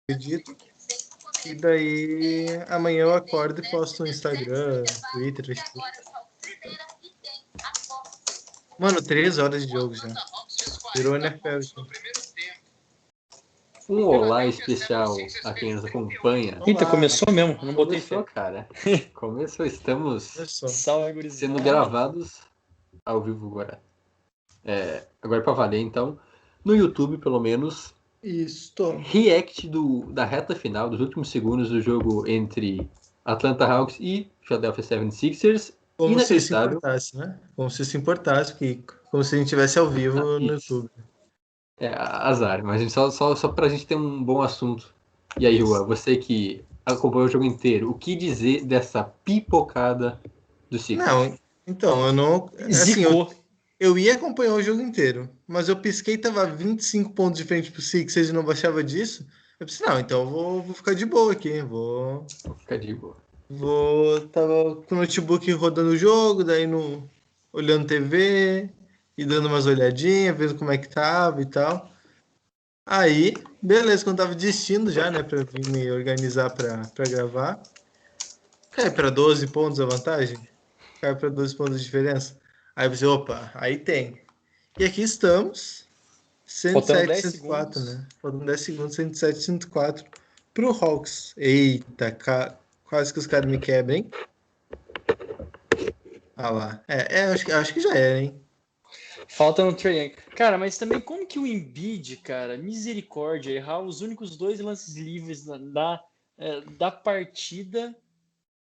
acredito. E daí amanhã eu acordo e posto no Instagram, Twitter, Facebook. Mano, 3 horas de jogo já. Virou NFL já. Um olá especial a quem nos acompanha. Eita, começou mesmo, não botei Começou, fé. cara. Começou, estamos Salve, gurizada. sendo gravados ao vivo agora. Agora pra valer, então. No YouTube, pelo menos, Isto. react da reta final, dos últimos segundos do jogo entre Atlanta Hawks e Philadelphia 76ers. Como se isso Inacreditável. importasse, né? Como se isso importasse, como se a gente estivesse ao vivo no YouTube. Azar, mas só pra gente ter um bom assunto. E aí, Juan, você que acompanhou o jogo inteiro, o que dizer dessa pipocada do Sixers? Não, então, eu não. Assim, Zicou. eu ia acompanhar o jogo inteiro, mas eu pisquei e tava 25 pontos de frente pro Sixers e não baixava disso. Eu pensei, não, então eu vou ficar de boa aqui. Vou. Fica de boa. Tava com o notebook rodando o jogo, daí olhando TV e dando umas olhadinhas, vendo como é que tava e tal. Aí, beleza, quando tava desistindo já, né, pra vir me organizar pra gravar, cai pra 12 pontos a vantagem, cai pra 12 pontos de diferença. Aí você, opa, aí tem. E aqui estamos, Faltando 107, 10 104, segundos. né? Faltando 10 segundos, 107, 104 pro Hawks. Eita, quase que os caras me quebrem. Ah lá. Acho que já era, hein? Falta no Trae Young. Cara, mas também como que o Embiid, cara, misericórdia, errar os únicos 2 lances livres da partida,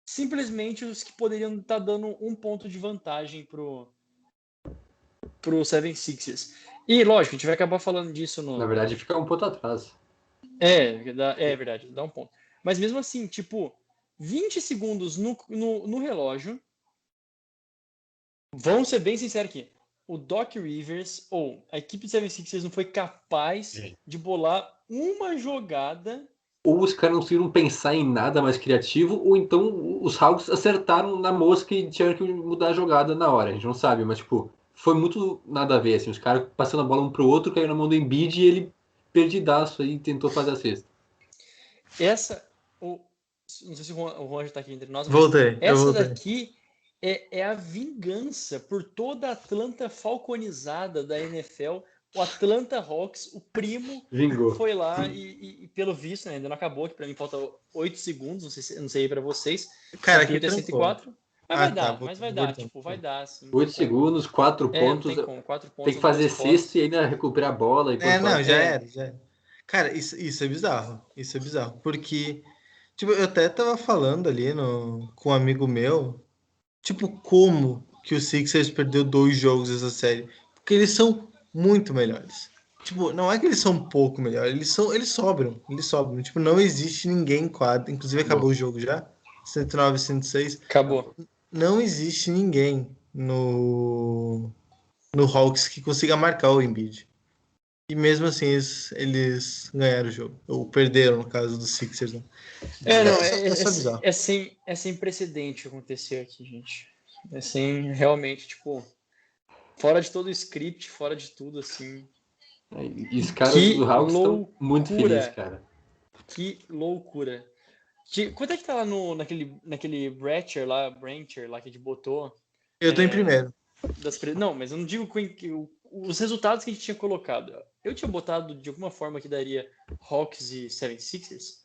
simplesmente os que poderiam estar dando um ponto de vantagem pro 76ers. E, lógico, a gente vai acabar falando disso Na verdade, fica um ponto atrás. É verdade, dá um ponto. Mas mesmo assim, tipo, 20 segundos no relógio, vamos ser bem sinceros aqui. O Doc Rivers ou a equipe de 76ers não foi capaz de bolar uma jogada. Ou os caras não conseguiram pensar em nada mais criativo, ou então os Hawks acertaram na mosca e tiveram que mudar a jogada na hora. A gente não sabe, mas tipo, foi muito nada a ver, assim. Os caras passando a bola um pro outro, caiu na mão do Embiid e ele perdidaço aí tentou fazer a cesta. Não sei se o Juan já tá aqui entre nós, mas Voltei, eu essa voltei. daqui é a vingança por toda a Atlanta falconizada da NFL. O Atlanta Hawks, o primo, Vingou. foi lá e pelo visto, né, ainda não acabou, que pra mim falta 8 segundos, não sei aí pra vocês. Cara, 108 aqui é trancou. 104. Mas vai dar, voltou. tipo, vai dar, assim. 8 segundos, 4 Não pontos. tem como, 4 Tem pontos que em 12 fazer posses. sexto e ainda recuperar a bola e por fora. Não, já era. Cara, isso é bizarro. Isso é bizarro. Porque, tipo, eu até tava falando ali com um amigo meu, tipo, como que o Sixers perdeu 2 jogos dessa série? Porque eles são muito melhores. Tipo, não é que eles são um pouco melhores, eles sobram. Tipo, não existe ninguém em quadra. Inclusive, acabou o jogo já. 109, 106. Acabou. Não existe ninguém no Hawks que consiga marcar o Embiid. E mesmo assim, eles ganharam o jogo. Ou perderam, no caso dos Sixers. Né? É só bizarro. É sem precedente acontecer aqui, gente. É sem, realmente, tipo, fora de todo o script, fora de tudo, assim. E os caras Que do Hawks estão loucura, muito felizes, cara. Que loucura. Quanto é que tá lá naquele Brancher lá que a gente botou? Eu tô em primeiro. Não, mas eu não digo os resultados que a gente tinha colocado. Eu tinha botado de alguma forma que daria Hawks e 76ers.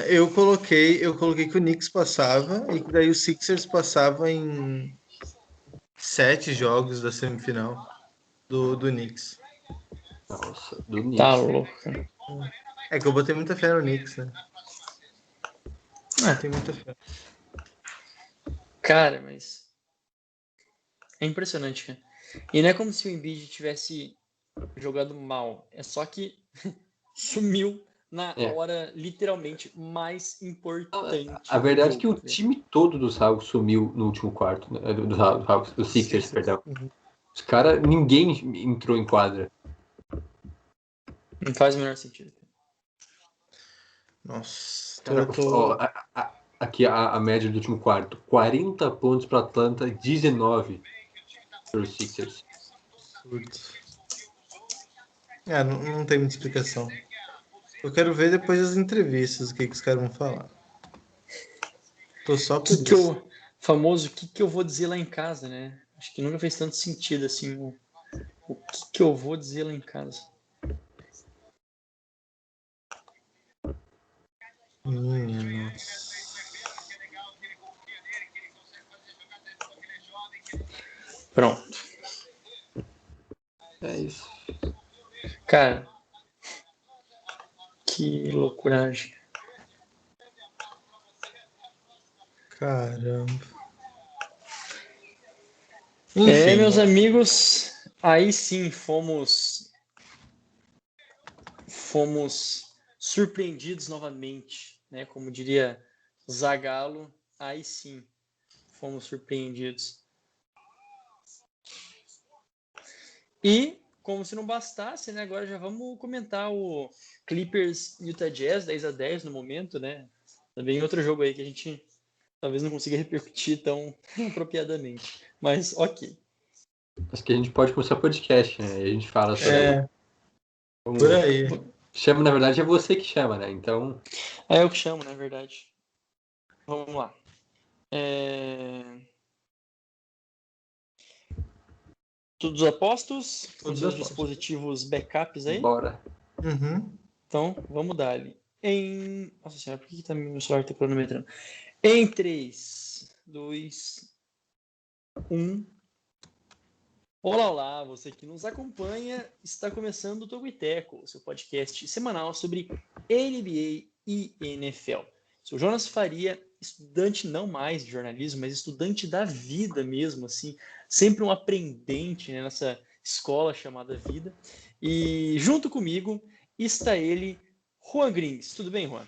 Eu coloquei que o Knicks passava e que daí o Sixers passava em 7 jogos da semifinal do Knicks. Nossa, do Knicks. Tá louco. É que eu botei muita fé no Knicks, né? Tem muita fé. Cara, mas é impressionante, cara. E não é como se o Embiid tivesse jogado mal. É só que sumiu na hora literalmente mais importante. A verdade é que o time todo dos Hawks sumiu no último quarto, né? Do Sixers, perdão. Os caras, ninguém entrou em quadra. Não faz o menor sentido. Nossa. Cara, aqui a média do último quarto. 40 pontos para Atlanta, 19 para os Sixers. Não tem muita explicação. Eu quero ver depois das entrevistas o que os caras vão falar. Tô só por Que isso. famoso, o que eu vou dizer lá em casa, né? Acho que nunca fez tanto sentido assim. O que eu vou dizer lá em casa. Minha nossa. Pronto. É isso. Cara, que loucuragem. Caramba. Meus Enfim. amigos, aí sim fomos surpreendidos novamente, né? Como diria Zagallo, aí sim fomos surpreendidos. E, como se não bastasse, né? Agora já vamos comentar o Clippers Utah Jazz 10-10 no momento, né? Também outro jogo aí que a gente talvez não consiga repercutir tão apropriadamente. Mas ok. Acho que a gente pode começar o podcast, né? E a gente fala sobre. É, por Como... aí. Chama, na verdade, é você que chama, né? Então. É eu que chamo, na verdade. Vamos lá. Todos apostos? Com Todos seus apostos. dispositivos backups aí? Bora. Uhum. Então, vamos dar ali. Nossa senhora, por que meu celular tá cronometrando? Em 3, 2, 1. Olá, olá, você que nos acompanha, está começando o Toguiteco, seu podcast semanal sobre NBA e NFL. Sou Jonas Faria, estudante não mais de jornalismo, mas estudante da vida mesmo, assim, sempre um aprendente, né, nessa escola chamada vida. E junto comigo está ele, Juan Grings. Tudo bem, Juan?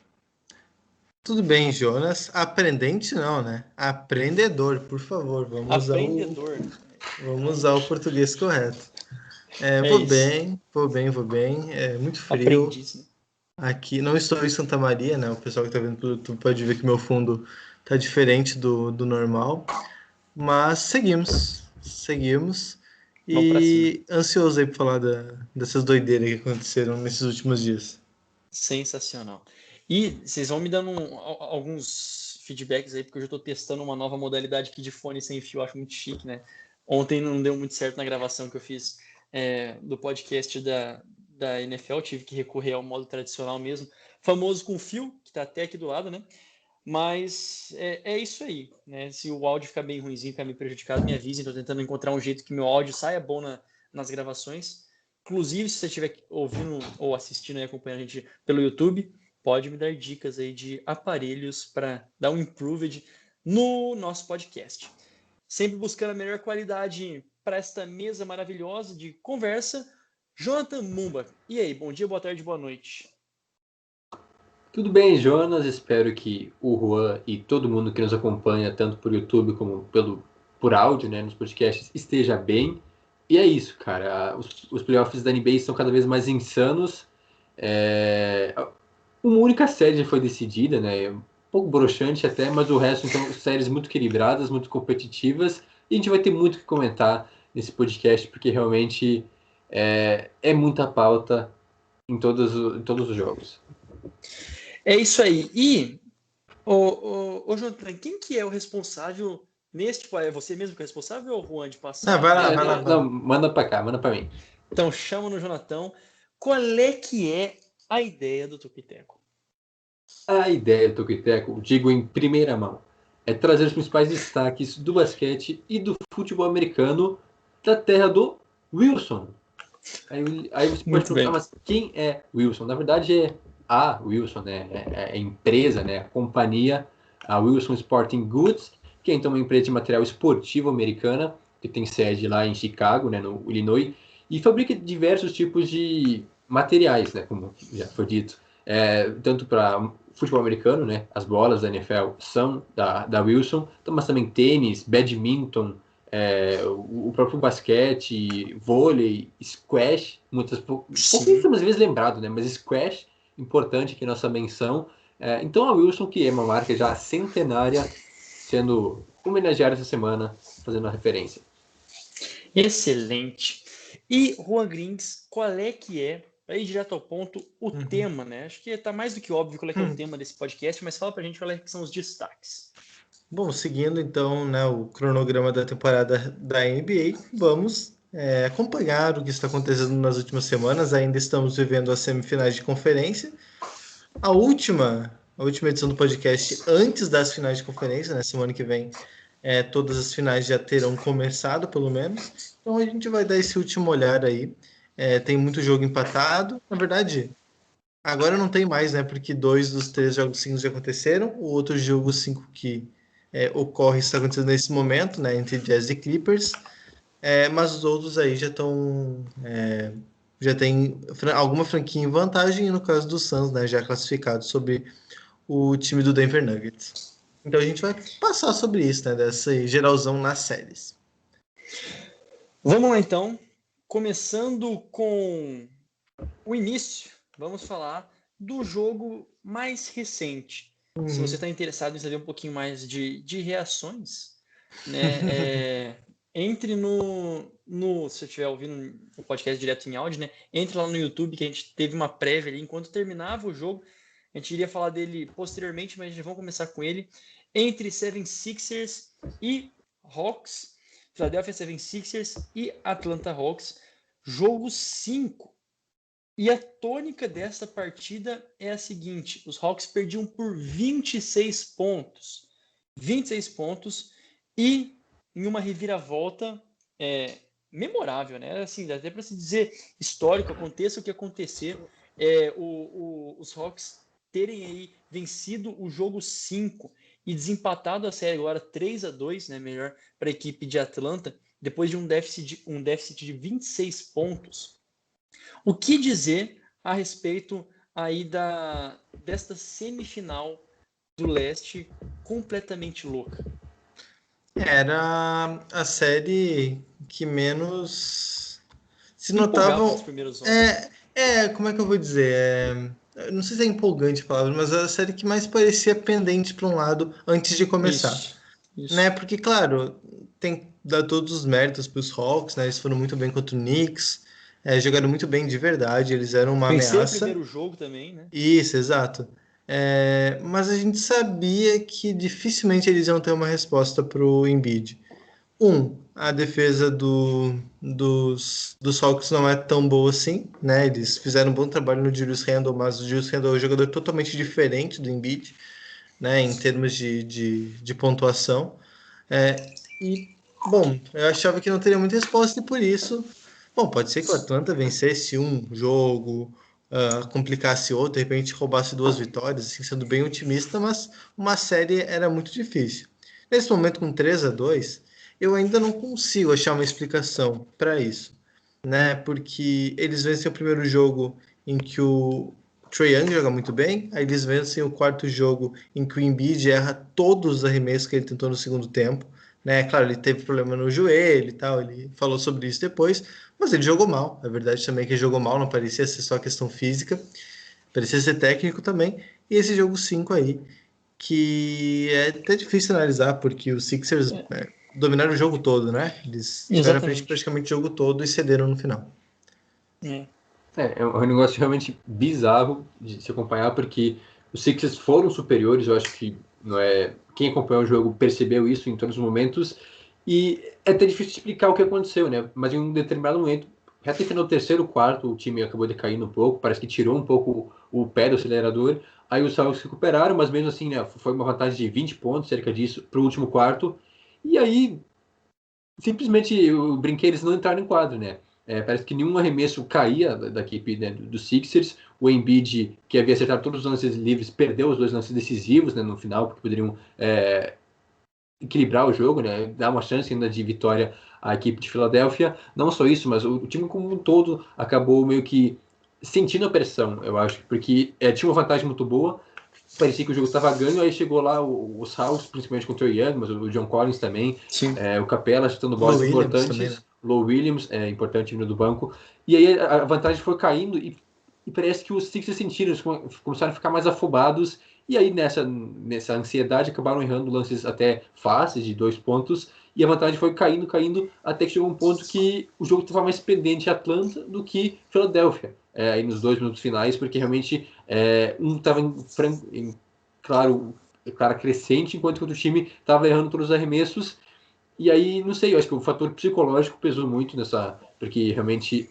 Tudo bem, Jonas. Aprendente não, né? Aprendedor, por favor. Aprendedor. Vamos usar o português correto. É isso. Vou bem, vou bem. É muito frio Aprendiz, né? aqui. Não estou em Santa Maria, né? O pessoal que está vendo pelo YouTube pode ver que meu fundo tá diferente do normal. Mas seguimos. Vamos para cima. E ansioso aí para falar dessas doideiras que aconteceram nesses últimos dias. Sensacional. E vocês vão me dando alguns feedbacks aí, porque eu já estou testando uma nova modalidade aqui de fone sem fio, acho muito chique, né? Ontem não deu muito certo na gravação que eu fiz do podcast da NFL, tive que recorrer ao modo tradicional mesmo, famoso com fio, que está até aqui do lado, né? Mas é isso aí, né? Se o áudio ficar bem ruimzinho, ficar meio prejudicado, me avisem, estou tentando encontrar um jeito que meu áudio saia bom nas gravações. Inclusive, se você estiver ouvindo ou assistindo e acompanhando a gente pelo YouTube, pode me dar dicas aí de aparelhos para dar um improved no nosso podcast. Sempre buscando a melhor qualidade para esta mesa maravilhosa de conversa. Jonathan Mumba. E aí, bom dia, boa tarde, boa noite. Tudo bem, Jonas. Espero que o Juan e todo mundo que nos acompanha, tanto por YouTube como por áudio, né, nos podcasts, esteja bem. E é isso, cara. Os playoffs da NBA são cada vez mais insanos. Uma única série já foi decidida, né? Um pouco broxante até, mas o resto, então, séries muito equilibradas, muito competitivas. E a gente vai ter muito o que comentar nesse podcast, porque realmente é muita pauta em todos os jogos. É isso aí. E, ô Jonathan, quem que é o responsável neste? É você mesmo que é responsável ou o Juan de Não, passar? vai lá, vai lá, vai Não, lá. manda pra cá, manda pra mim. Então chama no Jonathan. Qual é que é a ideia do Tupiteco? A ideia do Toquiteco, digo em primeira mão, é trazer os principais destaques do basquete e do futebol americano da terra do Wilson. Aí você pode Muito perguntar, bem. mas quem é Wilson? Na verdade é a Wilson, né? É a empresa, né? A companhia, a Wilson Sporting Goods, que é então uma empresa de material esportivo americana, que tem sede lá em Chicago, né, no Illinois, e fabrica diversos tipos de materiais, né, como já foi dito, tanto para futebol americano, né, as bolas da NFL são da Wilson, mas também tênis, badminton, o próprio basquete, vôlei, squash, Sim. pouquíssimas vezes lembrado, né? Mas squash, importante aqui nossa menção. Então a Wilson, que é uma marca já centenária, sendo homenageada essa semana, fazendo a referência. Excelente. E, Juan Grings, qual é que é para ir direto ao ponto, o tema, né? Acho que tá mais do que óbvio qual é que é o tema desse podcast, mas fala pra gente qual é que são os destaques. Bom, seguindo então, né, o cronograma da temporada da NBA, vamos acompanhar o que está acontecendo nas últimas semanas. Ainda estamos vivendo as semifinais de conferência. A última edição do podcast antes das finais de conferência, né? Semana que vem, todas as finais já terão começado, pelo menos. Então a gente vai dar esse último olhar aí. Tem muito jogo empatado. Na verdade, agora não tem mais, né? Porque 2 dos 3 jogos 5 já aconteceram. O outro jogo 5 que ocorre está acontecendo nesse momento, né? Entre Jazz e Clippers. Mas os outros aí já estão. Já tem alguma franquia em vantagem, e no caso do Suns, né? Já classificado sobre o time do Denver Nuggets. Então a gente vai passar sobre isso, né? Dessa geralzão nas séries. Vamos lá então. Começando com o início, vamos falar do jogo mais recente. Se você está interessado em saber um pouquinho mais de reações, né? Entre no. Se você estiver ouvindo o podcast direto em áudio, né? Entre lá no YouTube, que a gente teve uma prévia ali enquanto terminava o jogo. A gente iria falar dele posteriormente, mas já vamos começar com ele. Entre 76ers e Hawks, Philadelphia 76ers e Atlanta Hawks, jogo 5. E a tônica desta partida é a seguinte: os Hawks perdiam por 26 pontos. 26 pontos e em uma reviravolta memorável, né? Assim, dá até para se dizer histórico, aconteça o que acontecer, os Hawks terem aí vencido o jogo 5 e desempatado a série agora 3-2, né? Melhor para a equipe de Atlanta, depois de um déficit de 26 pontos. O que dizer a respeito aí desta semifinal do leste completamente louca? Era a série que menos se Empolgava notavam. nos primeiros jogos. Como é que eu vou dizer? Não sei se é empolgante a palavra, mas era a série que mais parecia pendente para um lado antes de começar. Isso. Né? Porque, claro, tem que dar todos os méritos para os Hawks, né? Eles foram muito bem contra o Knicks, jogaram muito bem de verdade, eles eram uma Vencer o ameaça. primeiro jogo também, né? Isso, exato. Mas a gente sabia que dificilmente eles iam ter uma resposta para o Embiid. A defesa dos Hawks não é tão boa assim, né? Eles fizeram um bom trabalho no Julius Randle, mas o Julius Randle é um jogador totalmente diferente do Embiid, né? Em termos de pontuação. Bom, eu achava que não teria muita resposta e por isso, bom, pode ser que o Atlanta vencesse um jogo, complicasse outro, de repente roubasse 2 vitórias, assim, sendo bem otimista, mas uma série era muito difícil. Nesse momento, com 3-2, eu ainda não consigo achar uma explicação para isso, né? Porque eles vencem o primeiro jogo em que o Trae Young joga muito bem, aí eles vencem o quarto jogo em que o Embiid erra todos os arremessos que ele tentou no segundo tempo, né? Claro, ele teve problema no joelho e tal, ele falou sobre isso depois, mas ele jogou mal. A verdade também é que ele jogou mal, não parecia ser só questão física, parecia ser técnico também. E esse jogo 5 aí, que é até difícil analisar, porque os Sixers dominaram o jogo todo, né? Eles tiveram à frente praticamente o jogo todo e cederam no final. É um negócio realmente bizarro de se acompanhar, porque os Sixers foram superiores, eu acho que quem acompanhou o jogo percebeu isso em todos os momentos, e é até difícil explicar o que aconteceu, né? Mas em um determinado momento, até no final do terceiro quarto, o time acabou decaindo um pouco, parece que tirou um pouco o pé do acelerador, aí os Hawks se recuperaram, mas mesmo assim, né, foi uma vantagem de 20 pontos, cerca disso, para o último quarto, e aí simplesmente eu brinquei, eles não entraram em quadro, né? Parece que nenhum arremesso caía da equipe, né, do Sixers. O Embiid, que havia acertado todos os lances livres, perdeu os 2 lances decisivos, né, no final, porque poderiam equilibrar o jogo, né, dar uma chance ainda de vitória à equipe de Filadélfia. Não só isso, mas o time como um todo acabou meio que sentindo a pressão, eu acho, porque tinha uma vantagem muito boa, parecia que o jogo estava ganho, aí chegou lá os Hawks, principalmente com o Trae Young, mas o John Collins também, o Capela chutando bolas importantes, também, né? Low Williams, importante vindo do banco, e aí a vantagem foi caindo e parece que os Sixers sentiram, eles começaram a ficar mais afobados, e aí nessa ansiedade acabaram errando lances até fáceis de 2 pontos, e a vantagem foi caindo, até que chegou um ponto que o jogo estava mais pendente a Atlanta do que Filadélfia. aí nos 2 minutos finais, porque realmente um estava claro, cara crescente, enquanto que o outro time estava errando todos os arremessos. E aí, não sei, eu acho que o fator psicológico pesou muito nessa. Porque realmente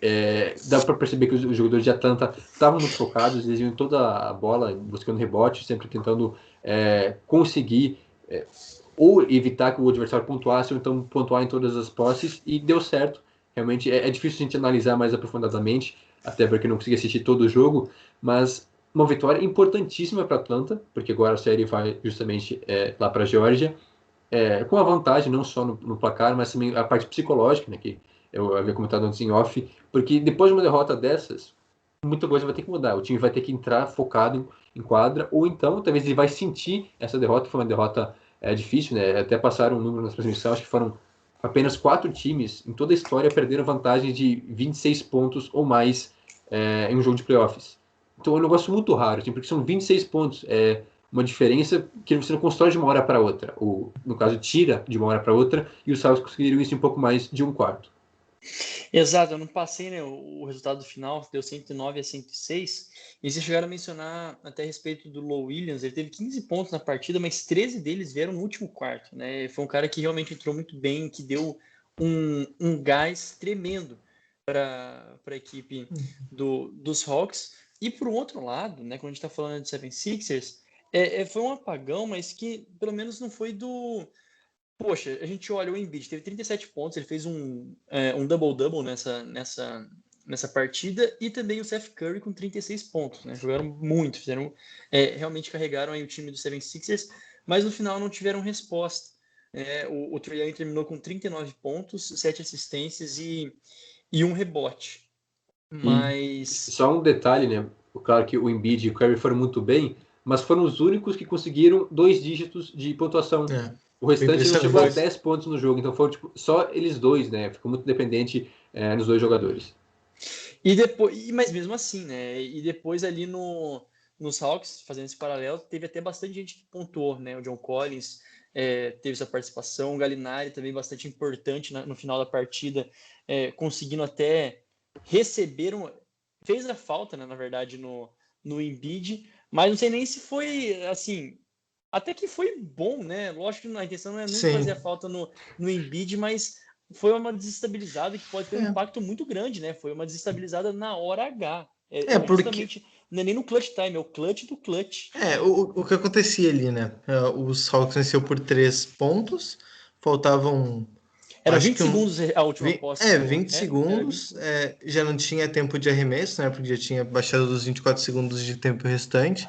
dá para perceber que os jogadores de Atlanta estavam muito focados, eles iam toda a bola buscando rebote, sempre tentando conseguir ou evitar que o adversário pontuasse, ou então pontuar em todas as posses, e deu certo. Realmente é difícil a gente analisar mais aprofundadamente, até porque eu não consegui assistir todo o jogo, mas uma vitória importantíssima para Atlanta, porque agora a série vai justamente lá para a Geórgia com a vantagem não só no placar, mas também a parte psicológica, né, que eu havia comentado antes em off, porque depois de uma derrota dessas, muita coisa vai ter que mudar. O time vai ter que entrar focado em quadra, ou então talvez ele vai sentir essa derrota, que foi uma derrota difícil, né? Até passaram um número na transmissão, acho que foram apenas 4 times em toda a história perderam vantagens de 26 pontos ou mais em um jogo de playoffs. Então é um negócio muito raro, assim, porque são 26 pontos. Uma diferença que você não constrói de uma hora para outra, ou no caso tira de uma hora para outra, e os Salles conseguiram isso em pouco mais de um quarto. Exato, eu não passei, né, o resultado final, deu 109-106, e vocês chegaram a mencionar até a respeito do Low Williams, ele teve 15 pontos na partida, mas 13 deles vieram no último quarto, né, foi um cara que realmente entrou muito bem, que deu um gás tremendo para a equipe dos Hawks, e por outro lado, né, quando a gente está falando de 76ers, foi um apagão, mas que pelo menos não foi do... Poxa, a gente olha o Embiid, teve 37 pontos, ele fez um double-double nessa partida, e também o Seth Curry com 36 pontos, né? Jogaram muito, realmente carregaram aí o time do 76ers, mas no final não tiveram resposta. O Trae Young terminou com 39 pontos, 7 assistências e um rebote. Mas... Só um detalhe, né? Claro que o Embiid e o Curry foram muito bem, mas foram os únicos que conseguiram 2 dígitos de pontuação. O restante não chegou a 10 pontos no jogo, então foram só eles dois, né? Ficou muito dependente nos 2 jogadores. E depois, mas mesmo assim, né? E depois ali nos Hawks, fazendo esse paralelo, teve até bastante gente que pontuou, né? O John Collins teve sua participação, o Gallinari também bastante importante no final da partida, conseguindo até receber fez a falta, né, na verdade, no Embiid, mas não sei nem se foi assim. Até que foi bom, né? Lógico que a intenção não é nunca fazer a falta no Embiid, mas foi uma desestabilizada que pode ter um impacto muito grande, né? Foi uma desestabilizada na hora H. Justamente, não é nem no clutch time, é o clutch do clutch. O que acontecia ali, né? Os Hawks venceu por 3 pontos, faltavam... Era 20 segundos a última posse. 20 segundos, já não tinha tempo de arremesso, né? Porque já tinha baixado dos 24 segundos de tempo restante.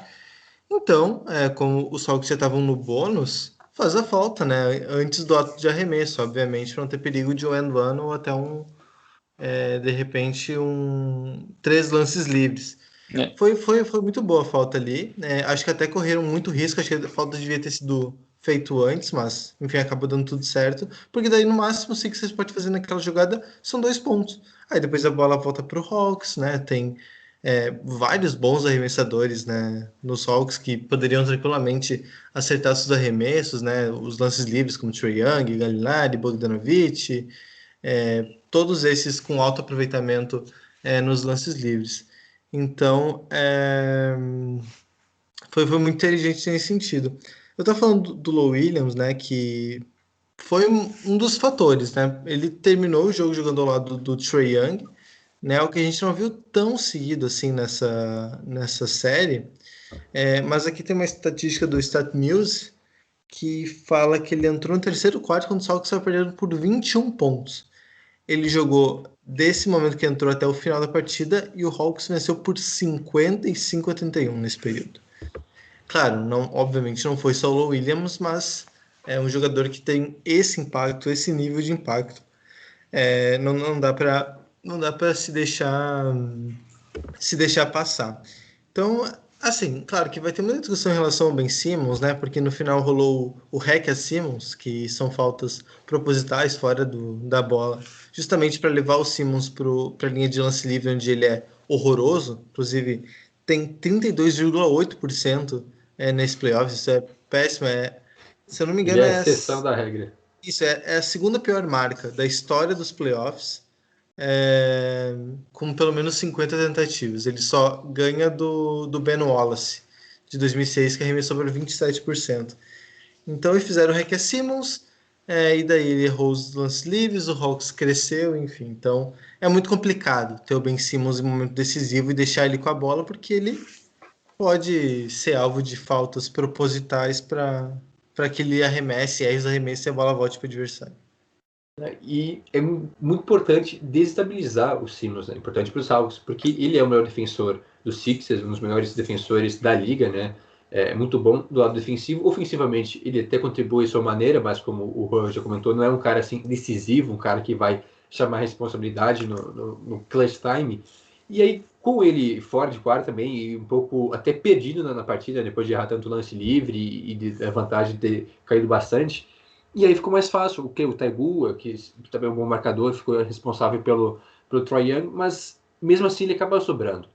Então, como os Hawks já estavam no bônus, faz a falta, né? Antes do ato de arremesso, obviamente, para não ter perigo de um end one ou até de repente, 3 lances livres. Foi muito boa a falta ali. Acho que até correram muito risco. Acho que a falta devia ter sido feito antes, mas enfim, acabou dando tudo certo. Porque daí, no máximo, o que vocês podem fazer naquela jogada são 2 pontos. Aí depois a bola volta para o Hawks, né? Tem vários bons arremessadores, né, nos Hawks que poderiam tranquilamente acertar seus arremessos, né? Os lances livres, como Trae Young, Gallinari, Bogdanovic, todos esses com alto aproveitamento nos lances livres. Então, foi muito inteligente nesse sentido. Eu estava falando do Low Williams, né, que foi um dos fatores, né? Ele terminou o jogo jogando ao lado do Trae Young, né? O que a gente não viu tão seguido assim nessa série. Mas aqui tem uma estatística do StatMuse que fala que ele entrou no terceiro quarto quando o Celtics estava perdendo por 21 pontos. Ele jogou desse momento que entrou até o final da partida e o Hawks venceu por 55-81 nesse período. Claro, obviamente não foi só o Low Williams, mas é um jogador que tem esse impacto, esse nível de impacto. Não dá para se deixar passar. Então, assim, claro que vai ter muita discussão em relação ao Ben Simmons, né? Porque no final rolou o hack a Simmons, que são faltas propositais fora da bola, justamente para levar o Simmons para a linha de lance livre, onde ele é horroroso. Inclusive, tem 32,8% nesse playoff. Isso é péssimo. Se eu não me engano, Ele é a exceção da regra. Isso é a segunda pior marca da história dos playoffs. com pelo menos 50 tentativas. Ele só ganha do Ben Wallace, de 2006, que arremessou para 27%. Então, eles fizeram o Hack Simmons, e daí ele errou os lances livres, o Hawks cresceu, enfim. Então, é muito complicado ter o Ben Simmons em um momento decisivo e deixar ele com a bola, porque ele pode ser alvo de faltas propositais para que ele arremesse, erre os arremessos e a bola volte para o adversário. E é muito importante desestabilizar o Simmons, né? Importante para os Hawks, porque ele é o melhor defensor dos Sixers, um dos melhores defensores da liga, né? É muito bom do lado defensivo. Ofensivamente, ele até contribui de sua maneira, mas como o Juan já comentou, não é um cara assim decisivo, um cara que vai chamar responsabilidade no clutch time. E aí, com ele fora de quadra também, e um pouco até perdido na partida, depois de errar tanto lance livre e da vantagem de ter caído bastante, e aí ficou mais fácil. O Taegu, que também é um bom marcador, ficou responsável pelo Trae Young, mas mesmo assim ele acaba sobrando.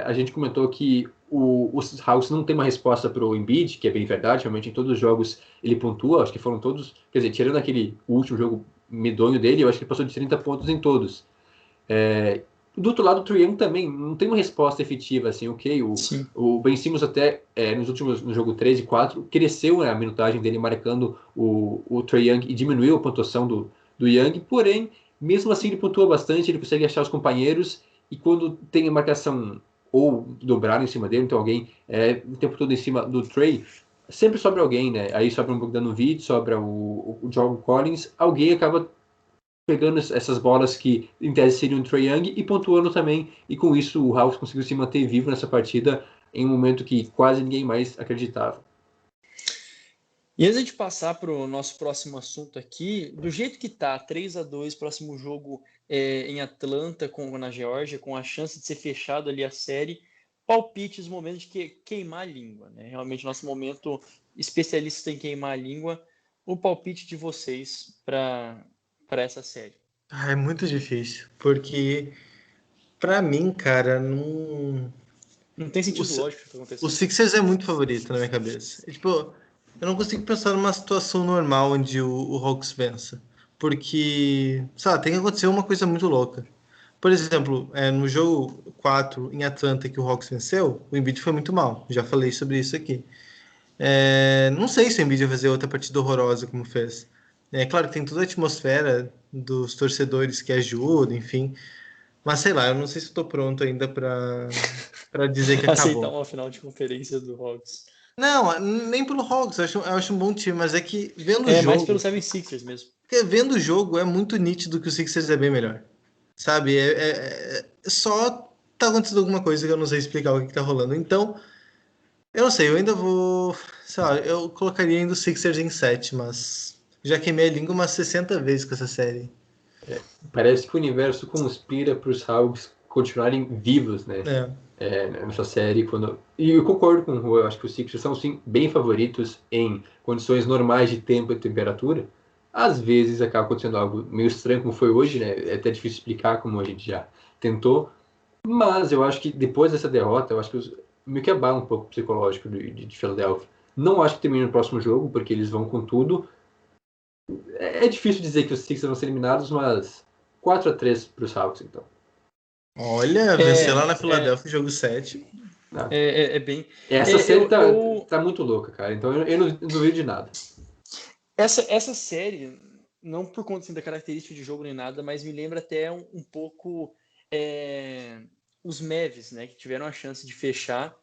A gente comentou que os Hawks não tem uma resposta para o Embiid, que é bem verdade, realmente em todos os jogos ele pontua, acho que foram todos, quer dizer, tirando aquele último jogo medonho dele, eu acho que ele passou de 30 pontos em todos. Do outro lado, o Trae Young também não tem uma resposta efetiva, assim, ok, o Ben Simmons até no jogo 3 e 4 cresceu a minutagem dele marcando o Trae Young e diminuiu a pontuação do Young, porém, mesmo assim ele pontua bastante, ele consegue achar os companheiros e quando tem a marcação ou dobrar em cima dele, então alguém o tempo todo em cima do Trae, sempre sobra alguém, né? Aí sobra um Bogdanovic, sobra o John Collins, alguém acaba pegando essas bolas que em tese seriam o Trae Young e pontuando também, e com isso o Hawks conseguiu se manter vivo nessa partida em um momento que quase ninguém mais acreditava. E antes de passar para o nosso próximo assunto aqui, do jeito que tá, 3-2, próximo jogo em Atlanta, na Geórgia, com a chance de ser fechado ali a série, palpites, momentos de queimar a língua, né? Realmente, nosso momento especialista em queimar a língua, o palpite de vocês para essa série. É muito difícil, porque para mim, cara, Não tem o, sentido lógico o que está o acontecendo. Sixers é muito favorito na minha cabeça. Tipo, eu não consigo pensar numa situação normal onde o Hawks vença. Porque, sei lá, tem que acontecer uma coisa muito louca. Por exemplo, no jogo 4 em Atlanta que o Hawks venceu, o Embiid foi muito mal. Já falei sobre isso aqui. Não sei se o Embiid vai fazer outra partida horrorosa como fez. É claro que tem toda a atmosfera dos torcedores que ajudam, enfim. Mas sei lá, eu não sei se estou pronto ainda para dizer que Aceitar acabou. uma final de conferência do Hawks. Não, nem pelo Hawks, eu acho um bom time, mas é que Mais pelo 76ers mesmo. vendo o jogo é muito nítido que o Sixers é bem melhor. Sabe? Só tá acontecendo alguma coisa que eu não sei explicar o que tá rolando. Então, eu não sei, eu ainda vou. Sei lá, eu colocaria ainda o Sixers em 7, mas já queimei a língua umas 60 vezes com essa série. Parece que o universo conspira para os Hawks continuarem vivos, né? É. Nessa série. E eu concordo com o Rua, eu acho que os Sixers são sim bem favoritos em condições normais de tempo e temperatura. Às vezes acaba acontecendo algo meio estranho, como foi hoje, né? É até difícil explicar, como a gente já tentou. Mas eu acho que depois dessa derrota, eu acho que meio que abala um pouco o psicológico de Philadelphia. Não acho que termine no próximo jogo, porque eles vão com tudo. É difícil dizer que os Sixers vão ser eliminados, mas 4-3 para os Hawks, então. Olha, vencer lá na Filadélfia, jogo 7. É bem. Essa série tá muito louca, cara. Então eu não duvido de nada. Essa série, não por conta assim, da característica de jogo nem nada, mas me lembra até um pouco os Mavs, né? Que tiveram a chance de fechar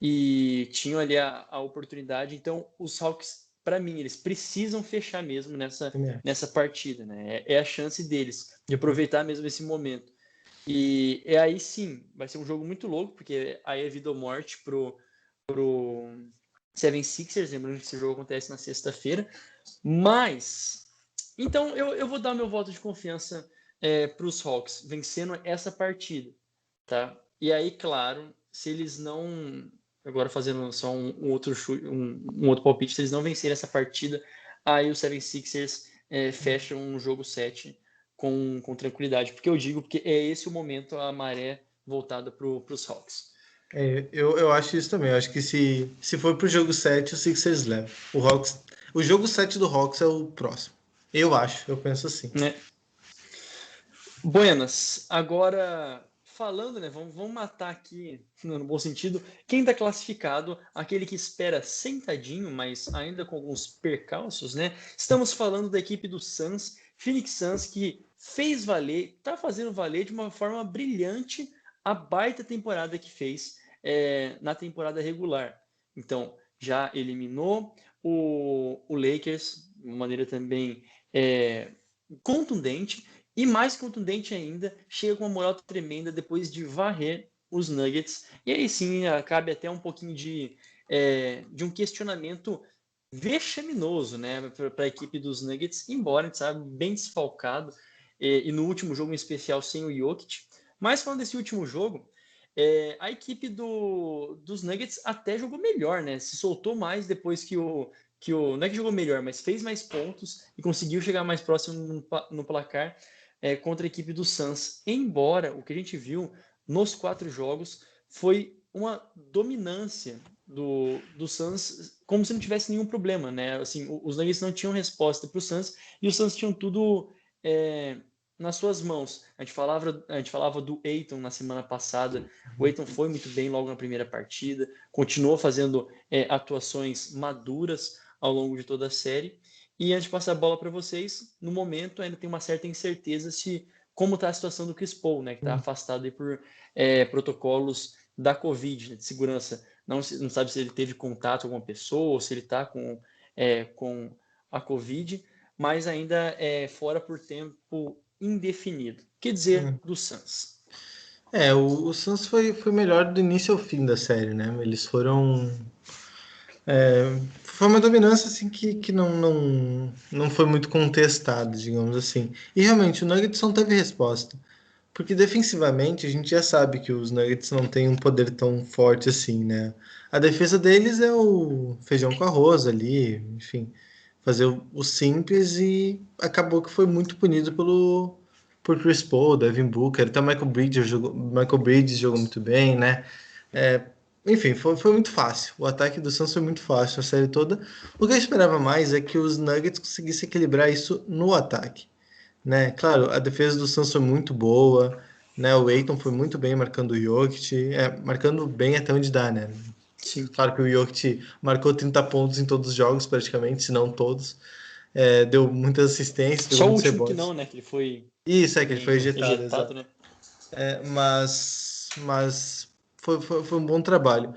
e tinham ali a oportunidade. Então, os Hawks, para mim, eles precisam fechar mesmo nessa partida, né? É a chance deles de aproveitar mesmo esse momento. E aí sim, vai ser um jogo muito louco, porque aí é vida ou morte pro 76ers, lembrando que esse jogo acontece na sexta-feira. Mas, então eu vou dar meu voto de confiança para os Hawks, vencendo essa partida, tá? E aí, claro, se eles não, agora fazendo só um outro palpite, se eles não vencerem essa partida, aí os 76ers fecham um jogo 7 com tranquilidade, porque eu digo que é esse o momento, a maré voltada para os Hawks. Eu acho isso também. Eu acho que se for pro jogo 7, o Sixers leva. O jogo 7 do Hawks é o próximo. Eu penso assim. Né? Buenas, agora falando, né? Vamos matar aqui, no bom sentido, quem está classificado, aquele que espera sentadinho, mas ainda com alguns percalços, né? Estamos falando da equipe do Suns, Phoenix Suns, que fez valer, está fazendo valer de uma forma brilhante a baita temporada que fez na temporada regular. Então, já eliminou o Lakers de uma maneira também contundente. E mais contundente ainda, chega com uma moral tremenda depois de varrer os Nuggets. E aí sim, cabe até um pouquinho de um questionamento vexaminoso, né, para a equipe dos Nuggets, embora a gente sabe bem desfalcado e no último jogo em especial sem o Jokic. Mas falando desse último jogo, a equipe dos Nuggets até jogou melhor, né? Se soltou mais depois que não é que jogou melhor, mas fez mais pontos e conseguiu chegar mais próximo no placar contra a equipe do Suns. Embora o que a gente viu nos 4 jogos foi uma dominância do Suns, como se não tivesse nenhum problema, né? Assim, os Nuggets não tinham resposta para o Suns e os Suns tinham tudo nas suas mãos. A gente falava do Ayton na semana passada. O Ayton foi muito bem logo na primeira partida, continuou fazendo atuações maduras ao longo de toda a série. E antes de passar a bola para vocês, no momento ainda tem uma certa incerteza se como está a situação do Chris Paul, né, que está afastado aí por protocolos da Covid, né, de segurança. Não sabe se ele teve contato com alguma pessoa ou se ele está com a Covid, mas ainda é fora por tempo indefinido. Que dizer do Suns? O Suns foi melhor do início ao fim da série, né? Eles foram. Foi uma dominância assim que não foi muito contestada, digamos assim. E realmente o Nuggets não teve resposta. Porque defensivamente a gente já sabe que os Nuggets não têm um poder tão forte assim, né? A defesa deles é o feijão com arroz ali, enfim, fazer o simples e acabou que foi muito punido por Chris Paul, Devin Booker, até Michael Bridges jogou muito bem, né? É, enfim, foi muito fácil. O ataque do Suns foi muito fácil a série toda. O que eu esperava mais é que os Nuggets conseguissem equilibrar isso no ataque, né? Claro, a defesa do Suns foi muito boa, né? O Ayton foi muito bem marcando o Jokic, marcando bem até onde dá, né? Sim. Claro que o Jokic marcou 30 pontos em todos os jogos, praticamente, se não todos. Deu muitas assistências, deu Só o muitos último que rebotes. não, né? Que ele foi Isso, que ele foi ejetado, ejetado, exato. né? Mas foi um bom trabalho.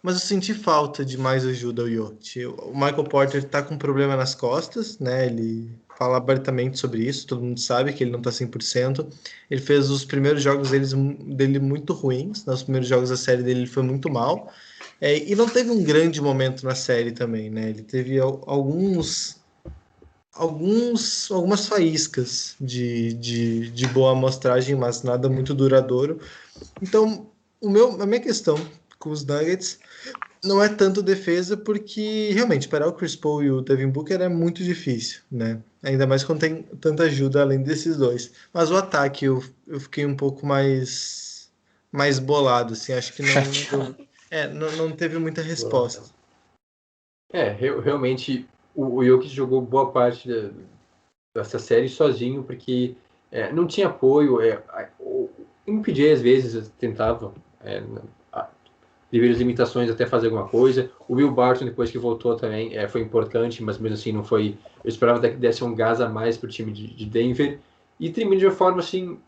Mas eu senti falta de mais ajuda ao Jokic. O Michael Porter tá com problema nas costas, né? Ele fala abertamente sobre isso, todo mundo sabe que ele não tá 100%. Ele fez os primeiros jogos dele muito ruins, nos primeiros jogos da série dele ele foi muito mal. E não teve um grande momento na série também, né? Ele teve algumas faíscas de boa amostragem, mas nada muito duradouro. Então, a minha questão com os Nuggets não é tanto defesa, porque realmente parar o Chris Paul e o Devin Booker é muito difícil, né? Ainda mais quando tem tanta ajuda além desses dois. Mas o ataque eu fiquei um pouco mais bolado, assim, acho que Chateado. não teve muita resposta. Realmente o Jokic jogou boa parte dessa série sozinho, porque não tinha apoio. O MPJ às vezes tentava, devido às limitações, até fazer alguma coisa. O Will Barton, depois que voltou também, foi importante, mas mesmo assim não foi. Eu esperava até que desse um gás a mais para o time de Denver. E terminou de uma forma assim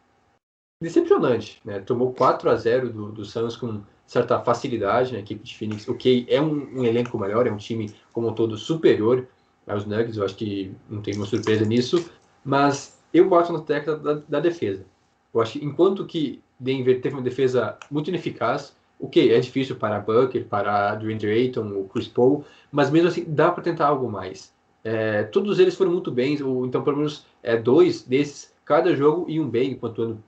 decepcionante, né? Tomou 4-0 do Suns com certa facilidade na equipe de Phoenix. Ok, é um elenco melhor, é um time como um todo superior aos Nuggets, eu acho que não tem uma surpresa nisso, mas eu boto na tecla da defesa. Eu acho que enquanto que Denver teve uma defesa muito ineficaz, ok, é difícil parar Booker, parar DeAndre Ayton, o Chris Paul, mas mesmo assim dá para tentar algo mais. Todos eles foram muito bem, então pelo menos 2 desses, cada jogo iam bem, pontuando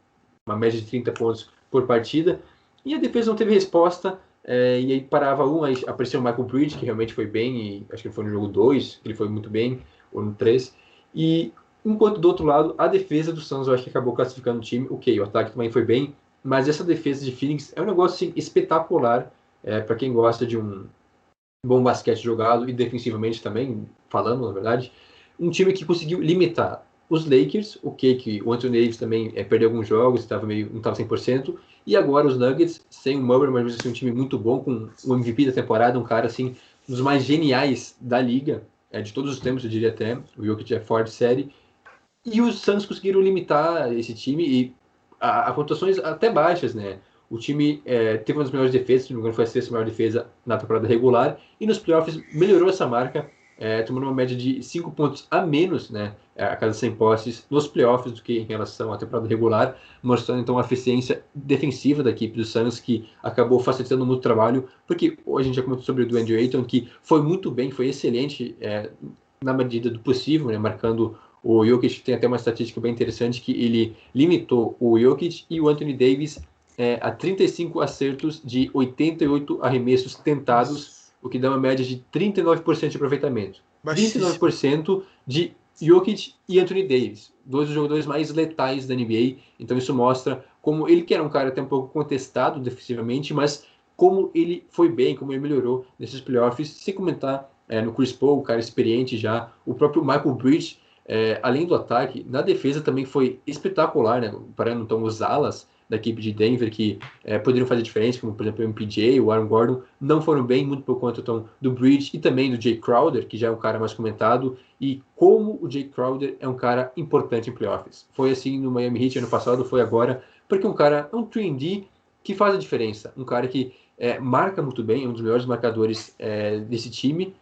uma média de 30 pontos por partida, e a defesa não teve resposta, e aí parava aí apareceu o Michael Bridges, que realmente foi bem, e acho que foi no jogo 2, que ele foi muito bem, ou no 3, e enquanto do outro lado, a defesa do Suns eu acho que acabou classificando o time, ok, o ataque também foi bem, mas essa defesa de Phoenix é um negócio assim, espetacular, para quem gosta de um bom basquete jogado, e defensivamente também, falando, na verdade, um time que conseguiu limitar os Lakers, que o Anthony Davis também perdeu alguns jogos, não estava 100%, e agora os Nuggets, sem o Murray, mas assim, um time muito bom, com o MVP da temporada, um cara assim, um dos mais geniais da liga, de todos os tempos, eu diria até, o Jokic é fora de série, e os Suns conseguiram limitar esse time e a pontuações até baixas, né? O time teve uma das melhores defesas, se não me engano foi a sexta maior defesa na temporada regular, e nos playoffs melhorou essa marca, tomando uma média de 5 pontos a menos, né, a cada 100 posses nos playoffs do que em relação à temporada regular, mostrando então a eficiência defensiva da equipe do Suns, que acabou facilitando muito o trabalho, porque hoje a gente já comentou sobre o DeAndre Ayton, que foi muito bem, foi excelente na medida do possível, né, marcando o Jokic. Tem até uma estatística bem interessante que ele limitou o Jokic e o Anthony Davis a 35 acertos de 88 arremessos tentados, o que dá uma média de 39% de aproveitamento. Baixíssimo. 39% de Jokic e Anthony Davis, dois dos jogadores mais letais da NBA. Então isso mostra como ele, que era um cara até um pouco contestado defensivamente, mas como ele foi bem, como ele melhorou nesses playoffs, sem comentar no Chris Paul, um cara experiente já, o próprio Michael Bridges, além do ataque, na defesa também foi espetacular, né? Parando então os alas da equipe de Denver, que poderiam fazer diferença, como por exemplo o MPJ, o Aaron Gordon, não foram bem, muito por conta então, do Bridge e também do Jay Crowder, que já é um cara mais comentado, e como o Jay Crowder é um cara importante em playoffs. Foi assim no Miami Heat ano passado, foi agora, porque um cara é um 3D que faz a diferença, um cara que marca muito bem, é um dos melhores marcadores desse time,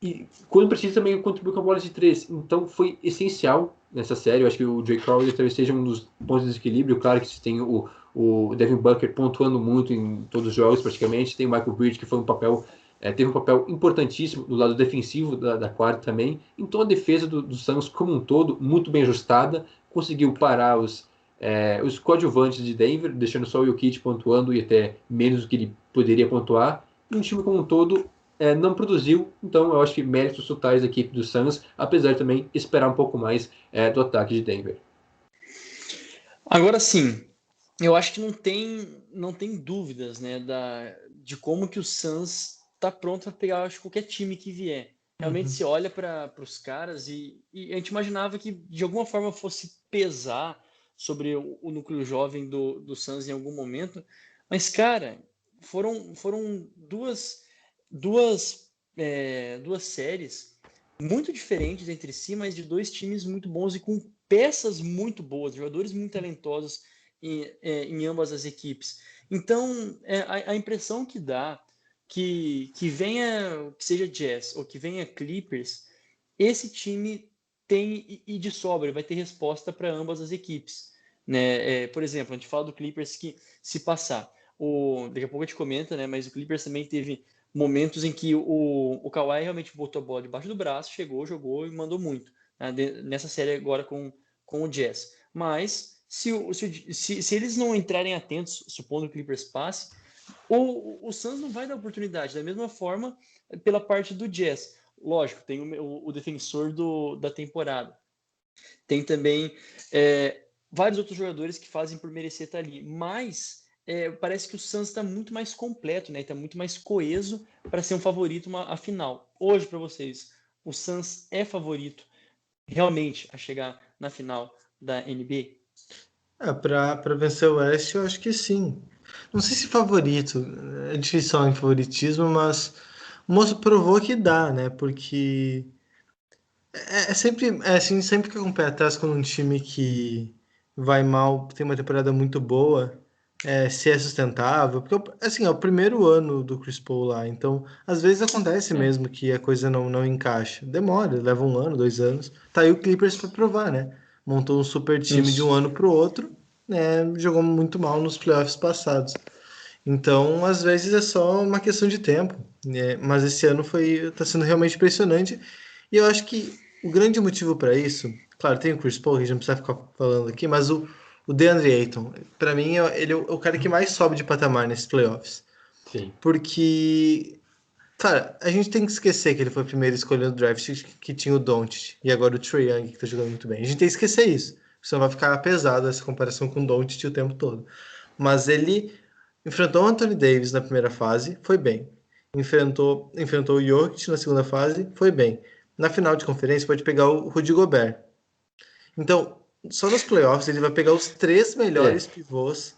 e quando precisa também contribui com a bola de 3. Então foi essencial nessa série. Eu acho que o Jay Crowder talvez seja um dos pontos de desequilíbrio. Claro que você tem o Devin Booker pontuando muito em todos os jogos praticamente. Tem o Michael Bridges, que foi teve um papel importantíssimo do lado defensivo da quadra também. Então a defesa do Suns como um todo, muito bem ajustada, conseguiu parar os coadjuvantes de Denver, deixando só o Jokic pontuando e até menos do que ele poderia pontuar. E um time como um todo não produziu, então eu acho que méritos totais da equipe do Suns, apesar de também esperar um pouco mais do ataque de Denver. Agora sim, eu acho que não tem dúvidas, né, de como que o Suns está pronto para pegar, acho, qualquer time que vier. Realmente se olha para os caras e a gente imaginava que de alguma forma fosse pesar sobre o núcleo jovem do Suns em algum momento, mas cara, foram duas séries muito diferentes entre si, mas de dois times muito bons e com peças muito boas, jogadores muito talentosos em ambas as equipes. Então, a impressão que dá que venha, que seja Jazz ou que venha Clippers, esse time tem e de sobra, vai ter resposta para ambas as equipes. Né? Por exemplo, a gente fala do Clippers que se passar, daqui a pouco a gente comenta, né? Mas o Clippers também teve momentos em que o Kawhi realmente botou a bola debaixo do braço, chegou, jogou e mandou muito, né? Nessa série agora com o Jazz. Mas se eles não entrarem atentos, supondo que o Clippers passe, o Suns não vai dar oportunidade. Da mesma forma, pela parte do Jazz. Lógico, tem o defensor da temporada. Tem também vários outros jogadores que fazem por merecer estar ali. Mas parece que o Suns está muito mais completo, né? Está muito mais coeso para ser um favorito a final. Hoje, para vocês, o Suns é favorito realmente a chegar na final da NBA? Para vencer o West, eu acho que sim. Não sei se favorito, é difícil falar em favoritismo, mas o moço provou que dá, né? Porque sempre, assim, sempre que eu com o pé atrás quando um time que vai mal, tem uma temporada muito boa, se é sustentável, porque assim, é o primeiro ano do Chris Paul lá, então às vezes acontece mesmo que a coisa não encaixa. Demora, leva um ano, 2 anos. Tá aí o Clippers para provar, né? Montou um super time de um Isso. ano pro outro, né? Jogou muito mal nos playoffs passados. Então, às vezes é só uma questão de tempo, né? Mas esse ano tá sendo realmente impressionante. E eu acho que o grande motivo para isso, claro, tem o Chris Paul, que a gente não precisa ficar falando aqui, mas o DeAndre Ayton, para mim, ele é o cara que mais sobe de patamar nesses playoffs. Sim. Porque, cara, a gente tem que esquecer que ele foi a primeira escolha no draft que tinha o Doncic e agora o Trae Young, que tá jogando muito bem. A gente tem que esquecer isso, senão vai ficar pesado essa comparação com o Doncic o tempo todo. Mas ele enfrentou o Anthony Davis na primeira fase, foi bem. Enfrentou o Jokic na segunda fase, foi bem. Na final de conferência pode pegar o Rudy Gobert. Então, só nos playoffs ele vai pegar os 3 melhores pivôs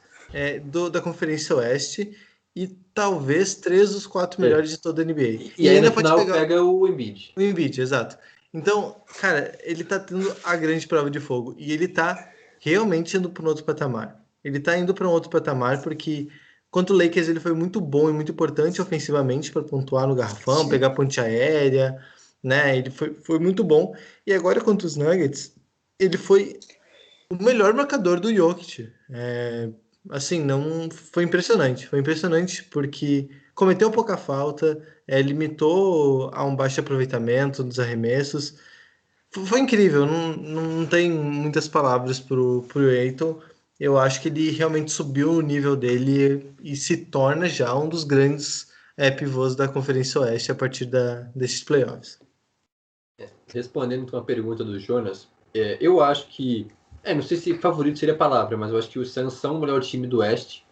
da Conferência Oeste e talvez 3 dos 4 melhores de toda a NBA. E E aí na ainda pode final pegar pega o Embiid. o Embiid, exato. Então, cara, ele tá tendo a grande prova de fogo e ele tá realmente indo para um outro patamar. Ele tá indo para um outro patamar porque contra o Lakers ele foi muito bom e muito importante ofensivamente para pontuar no garrafão, pegar ponte aérea, né? Ele foi muito bom. E agora contra os Nuggets, ele foi o melhor marcador do Jokic. Assim, não foi impressionante porque cometeu pouca falta, limitou a um baixo aproveitamento dos arremessos. Foi incrível, não tem muitas palavras pro Ayton. Eu acho que ele realmente subiu o nível dele e se torna já um dos grandes pivôs da Conferência Oeste a partir desses playoffs. Respondendo então a pergunta do Jonas, eu acho que, não sei se favorito seria a palavra, mas eu acho que os Suns são o melhor time do Oeste.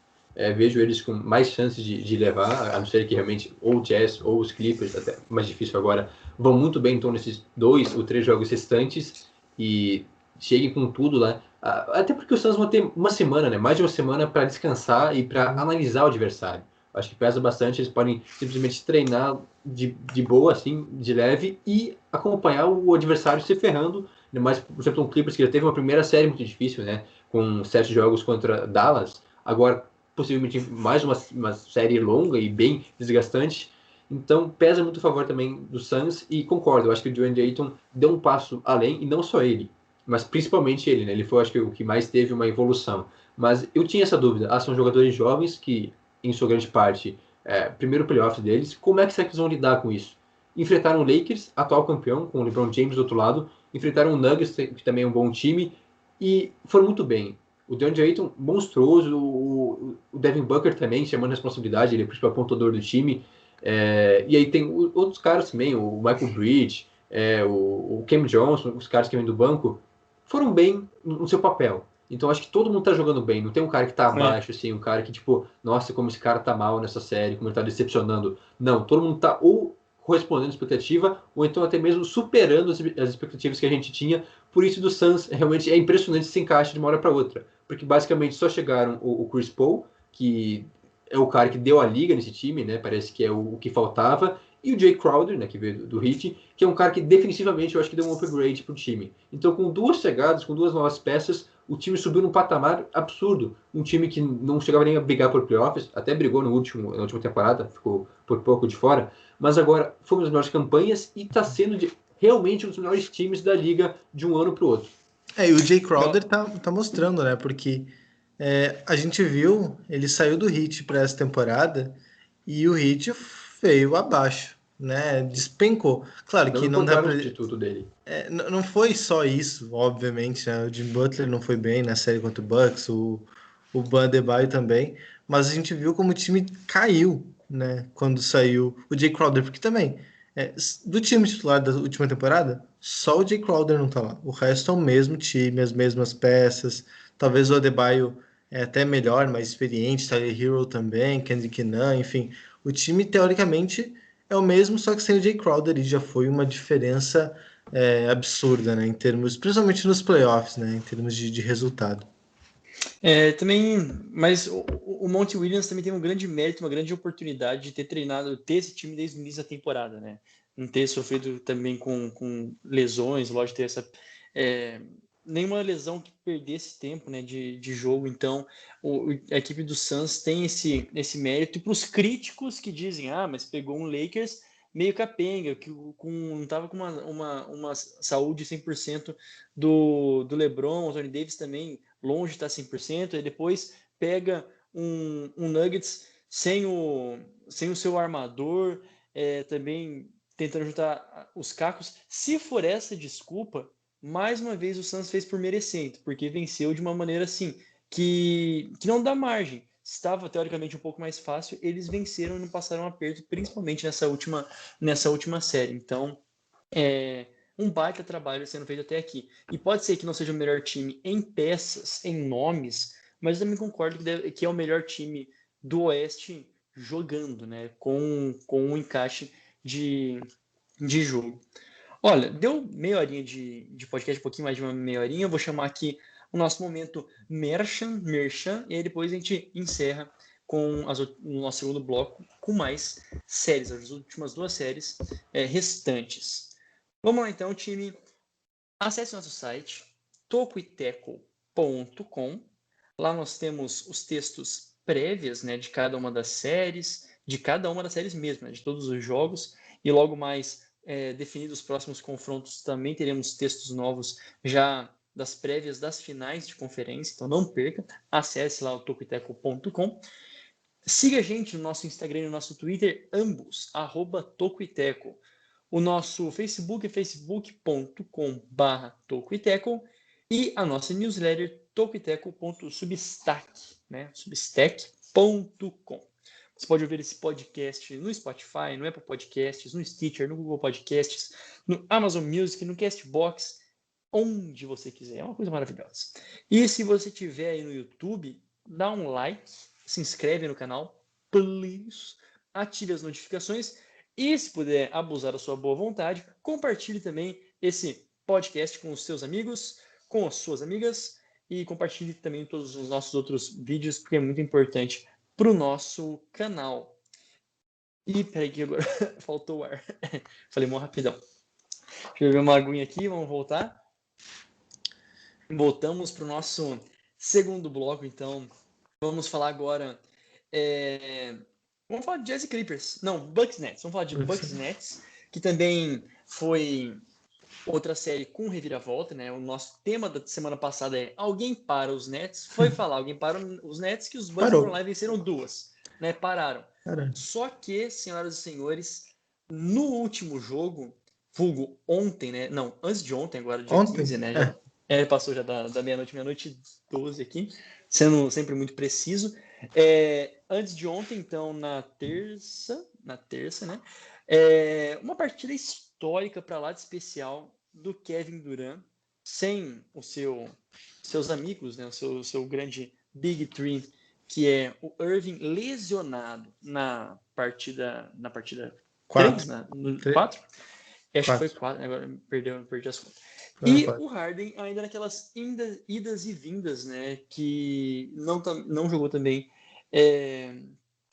Vejo eles com mais chances de levar, a não ser que realmente ou o Jazz ou os Clippers, até mais difícil agora, vão muito bem então nesses 2 ou 3 jogos restantes e cheguem com tudo lá. Até porque os Suns vão ter uma semana, né? Mais de uma semana para descansar e para analisar o adversário. Acho que pesa bastante, eles podem simplesmente treinar de boa, assim, de leve, e acompanhar o adversário se ferrando. Mas, por exemplo, o Clippers, que já teve uma primeira série muito difícil, né? Com 7 jogos contra Dallas, agora possivelmente mais uma série longa e bem desgastante. Então, pesa muito a favor também do Suns, e concordo, eu acho que o DeAndre Ayton deu um passo além, e não só ele, mas principalmente ele, né? Ele foi, acho que, o que mais teve uma evolução. Mas eu tinha essa dúvida. São jogadores jovens que, em sua grande parte, primeiro playoff deles. Como é que será que eles vão lidar com isso? Enfrentaram o Lakers, atual campeão, com o LeBron James do outro lado. Enfrentaram o Nuggets, que também é um bom time. E foram muito bem. O DeAndre Ayton, monstruoso. O Devin Booker também, chamando a responsabilidade. Ele é o principal pontuador do time. E aí tem outros caras também. O Michael Bridge, o Cam Johnson, os caras que vêm do banco. Foram bem no seu papel. Então acho que todo mundo tá jogando bem. Não tem um cara que tá abaixo, assim, um cara que, tipo, nossa, como esse cara tá mal nessa série, como ele tá decepcionando. Não, todo mundo tá ou correspondendo à expectativa, ou então até mesmo superando as expectativas que a gente tinha. Por isso do Suns realmente é impressionante esse encaixe de uma hora para outra. Porque basicamente só chegaram o Chris Paul, que é o cara que deu a liga nesse time, né? Parece que é o que faltava. E o Jay Crowder, né, que veio do Heat, que é um cara que definitivamente eu acho que deu um upgrade pro time. Então, com 2 chegadas, com 2 novas peças, o time subiu num patamar absurdo. Um time que não chegava nem a brigar por playoffs, até brigou na última temporada, ficou por pouco de fora, mas agora foi uma das melhores campanhas e está sendo realmente um dos melhores times da liga de um ano para o outro. E o Jay Crowder tá mostrando, né? Porque a gente viu, ele saiu do Heat para essa temporada e o Heat veio abaixo, né? Despencou. Claro Não que não dá encontraram o para substituto dele. não foi só isso, obviamente, né? O Jim Butler não foi bem na série contra o Bucks, o Bam Adebayo também, mas a gente viu como o time caiu, né? Quando saiu o Jay Crowder, porque também, do time titular da última temporada, só o Jay Crowder não tá lá. O resto é o mesmo time, as mesmas peças, talvez o Adebayo é até melhor, mais experiente, Tyler Hero também, Kendrick Nunn, enfim. O time, teoricamente, é o mesmo, só que sem o Jay Crowder, e já foi uma diferença absurda, né? Em termos, principalmente nos playoffs, né? Em termos de resultado. Também, mas o Monty Williams também tem um grande mérito, uma grande oportunidade de ter treinado, ter esse time desde o início da temporada, né? Não ter sofrido também com lesões, lógico, ter nenhuma lesão que perdesse tempo, né, de jogo. Então, a equipe do Suns tem esse mérito. E para os críticos que dizem, mas pegou um Lakers meio capenga, que não estava com uma saúde 100% do LeBron, o Anthony Davis também longe de estar 100%, e depois pega um Nuggets sem o seu armador, também tentando juntar os cacos. Se for essa desculpa, mais uma vez o Suns fez por merecendo, porque venceu de uma maneira assim, que não dá margem. Estava teoricamente um pouco mais fácil, eles venceram e não passaram um aperto, principalmente nessa última série. Então, um baita trabalho sendo feito até aqui. E pode ser que não seja o melhor time em peças, em nomes, mas eu também concordo que é o melhor time do Oeste jogando, né? Com um encaixe de jogo. Olha, deu meia horinha de podcast, um pouquinho mais de uma meia horinha. Eu vou chamar aqui o nosso momento merchan, e aí depois a gente encerra com o nosso segundo bloco com mais séries, as últimas 2 séries restantes. Vamos lá então, time. Acesse nosso site, tocoiteco.com. Lá nós temos os textos prévios, né, de cada uma das séries, mesmo, né, de todos os jogos, e logo mais definidos os próximos confrontos, também teremos textos novos já das prévias das finais de conferência, então não perca, acesse lá o tocoiteco.com. Siga a gente no nosso Instagram e no nosso Twitter, ambos, @tocoiteco. O nosso Facebook é facebook.com/tocoiteco e a nossa newsletter tocoiteco.substack, né? substack.com. Você pode ouvir esse podcast no Spotify, no Apple Podcasts, no Stitcher, no Google Podcasts, no Amazon Music, no Castbox, onde você quiser. É uma coisa maravilhosa. E se você estiver aí no YouTube, dá um like, se inscreve no canal, please, ative as notificações e, se puder abusar da sua boa vontade, compartilhe também esse podcast com os seus amigos, com as suas amigas e compartilhe também todos os nossos outros vídeos, porque é muito importante para o nosso canal. E peraí que agora faltou o ar. Falei mó rapidão. Deixa eu beber uma aguinha aqui, vamos voltar. Voltamos para o nosso segundo bloco, então. Vamos falar agora. Vamos falar de Jazz e Clippers. Não, Bucks Nets. Vamos falar de Bucks Nets, que também foi outra série com reviravolta, né? O nosso tema da semana passada é alguém para os Nets. Foi falar, alguém para os Nets, que os Bucks foram lá e venceram 2, né? Pararam. Caramba. Só que, senhoras e senhores, no último jogo, vulgo ontem, né? Não, antes de ontem, agora dia 15, né? Já, passou já da meia-noite 12 aqui, sendo sempre muito preciso. Antes de ontem, então, na terça, né? Uma partida histórica para lá de especial do Kevin Durant, sem seus amigos, né? O seu grande Big Three, que é o Irving lesionado na partida 3, no 4? Acho que foi 4, agora perdi as contas. E o Harden ainda naquelas idas e vindas, né? Que não jogou também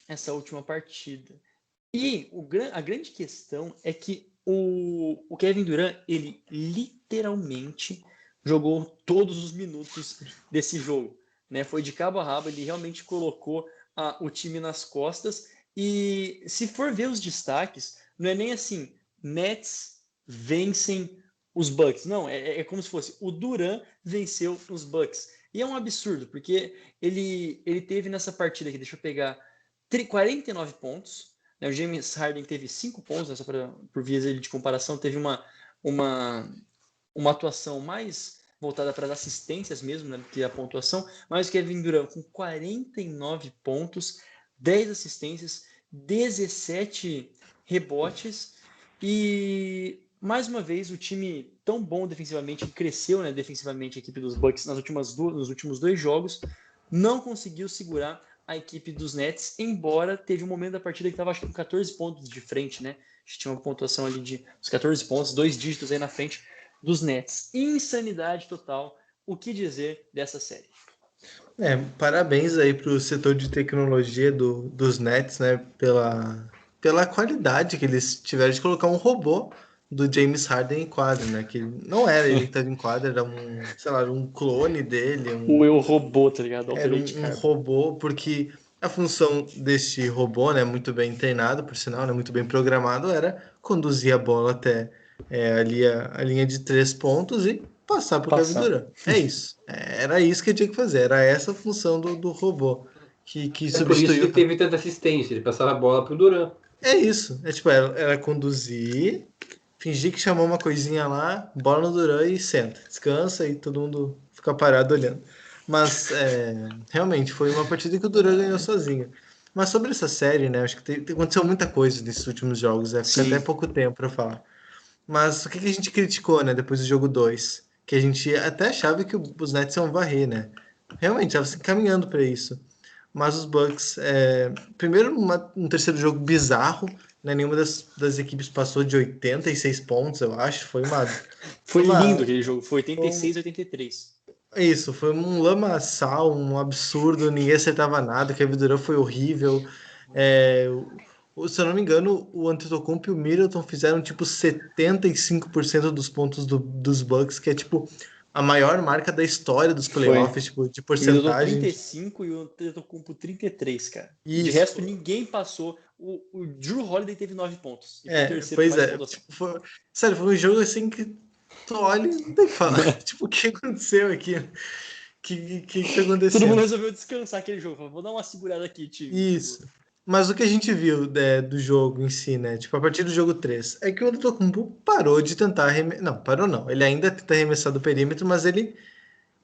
essa última partida. E a grande questão é que o Kevin Durant, ele literalmente jogou todos os minutos desse jogo, né? Foi de cabo a rabo, ele realmente colocou o time nas costas. E se for ver os destaques, não é nem assim, Nets vencem os Bucks. Não, é como se fosse o Durant venceu os Bucks. E é um absurdo, porque ele teve nessa partida aqui, deixa eu pegar, 49 pontos. O James Harden teve 5 pontos, né, só por via de comparação, teve uma atuação mais voltada para as assistências mesmo, né, do que a pontuação, mas o Kevin Durant com 49 pontos, 10 assistências, 17 rebotes e mais uma vez o time tão bom defensivamente, que cresceu, né, defensivamente a equipe dos Bucks nos últimos 2 jogos, não conseguiu segurar a equipe dos Nets, embora teve um momento da partida que estava acho que com 14 pontos de frente, né? Tinha uma pontuação ali de uns 14 pontos, 2 dígitos aí na frente dos Nets. Insanidade total. O que dizer dessa série? Parabéns aí para o setor de tecnologia dos Nets, né? Pela qualidade que eles tiveram de colocar um robô do James Harden em quadra, né? Que não era ele que estava em quadra, era um clone dele. O Eu Robô, tá ligado? Era um robô, porque a função deste robô, né, muito bem treinado, por sinal, né, muito bem programado, era conduzir a bola até ali a linha de 3 pontos e passar para o Kevin Durant. É isso. Era isso que ele tinha que fazer. Era essa a função do robô. Que substituiu. Por isso que teve tanta assistência. Ele passava a bola para o Durant. É isso. Era conduzir, fingir que chamou uma coisinha lá, bola no Durant e senta. Descansa e todo mundo fica parado olhando. Mas realmente foi uma partida que o Durant ganhou sozinho. Mas sobre essa série, né? Acho que aconteceu muita coisa nesses últimos jogos. Fica até pouco tempo para falar. Mas o que a gente criticou, né? Depois do jogo 2? Que a gente até achava que os Nets iam varrer, né? Realmente, estava se encaminhando para isso. Mas os Bucks, primeiro um terceiro jogo bizarro, né? Nenhuma das equipes passou de 86 pontos, eu acho. Foi Foi uma, lindo aquele jogo. Foi 86 a 83. isso, foi um lamaçal, um absurdo, ninguém acertava nada, o Kevin Durant foi horrível. É, se eu não me engano, o Antetokounmpo e o Middleton fizeram tipo 75% dos pontos dos Bucks, que é tipo a maior marca da história dos Foi. playoffs, tipo, de O Middleton porcentagem. 35 e o Antetokounmpo 33, cara. De Isso. resto, ninguém passou. O Drew Holiday teve 9 pontos. E foi o terceiro Pois mais é. pontuação. Tipo, sério, foi um jogo assim que tu olha e não tem o que falar. Tipo, o que aconteceu aqui? O que tá Todo acontecendo? mundo resolveu descansar aquele jogo. Falou, vou dar uma segurada aqui, time. Isso. Mas o que a gente viu do jogo em si, né? Tipo, a partir do jogo 3, é que o Antetokounmpo parou de tentar arremessar. Não, parou não. Ele ainda tenta arremessar do perímetro, mas ele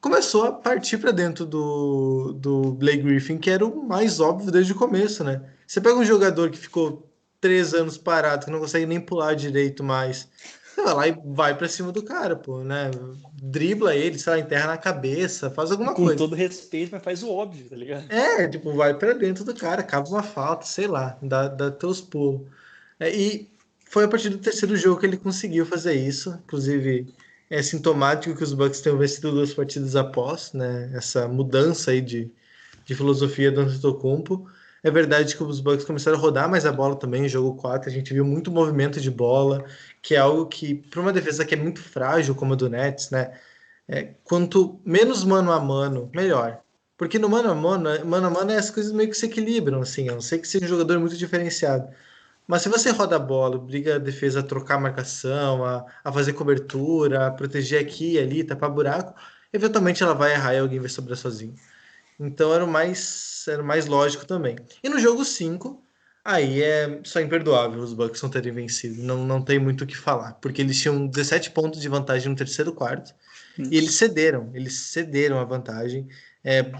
começou a partir para dentro do Blake Griffin, que era o mais óbvio desde o começo, né? Você pega um jogador que ficou 3 anos parado, que não consegue nem pular direito mais, você vai lá e vai para cima do cara, pô, né? Dribla ele, sei lá, enterra na cabeça, faz alguma Com coisa. todo respeito, mas faz o óbvio, tá ligado? Tipo, vai pra dentro do cara, cava uma falta, sei lá, dá teus pulos. E foi a partir do terceiro jogo que ele conseguiu fazer isso. Inclusive, é sintomático que os Bucks tenham vencido 2 partidas após, né? Essa mudança aí de filosofia do Antetokounmpo. É verdade que os Bucks começaram a rodar mais a bola também em jogo 4. A gente viu muito movimento de bola, que é algo que, para uma defesa que é muito frágil, como a do Nets, né? Quanto menos mano a mano, melhor. Porque no mano a mano as coisas meio que se equilibram, assim. A não ser que seja um jogador muito diferenciado. Mas se você roda a bola, obriga a defesa a trocar a marcação, a fazer cobertura, a proteger aqui e ali, tapar buraco, eventualmente ela vai errar e alguém vai sobrar sozinho. Então era o mais lógico também. E no jogo 5 aí é só imperdoável os Bucks não terem vencido. Não tem muito o que falar, porque eles tinham 17 pontos de vantagem no terceiro quarto. E eles cederam a vantagem,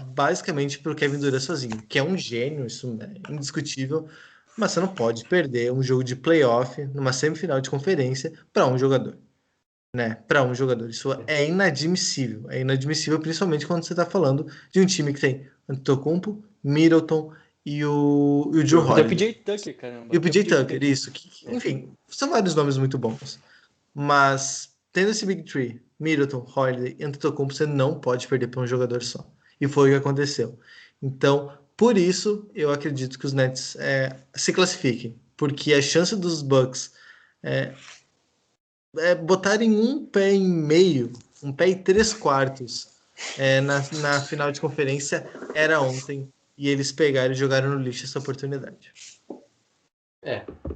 basicamente para o Kevin Durant sozinho, que é um gênio, isso é indiscutível, mas você não pode perder um jogo de playoff numa semifinal de conferência para um jogador, né? Para um jogador. Isso é inadmissível. É inadmissível, principalmente quando você está falando de um time que tem Antetokounmpo, Middleton e o Drew Até o Holiday. PJ Tucker, caramba. E o Até PJ Tucker, isso. Enfim, são vários nomes muito bons. Mas, tendo esse Big Three, Middleton, Holiday e Antetokounmpo, você não pode perder para um jogador só. E foi o que aconteceu. Então, por isso, eu acredito que os Nets se classifiquem. Porque a chance dos Bucks botarem um pé e meio, um pé e 3/4 na final de conferência era ontem. E eles pegaram e jogaram no lixo essa oportunidade.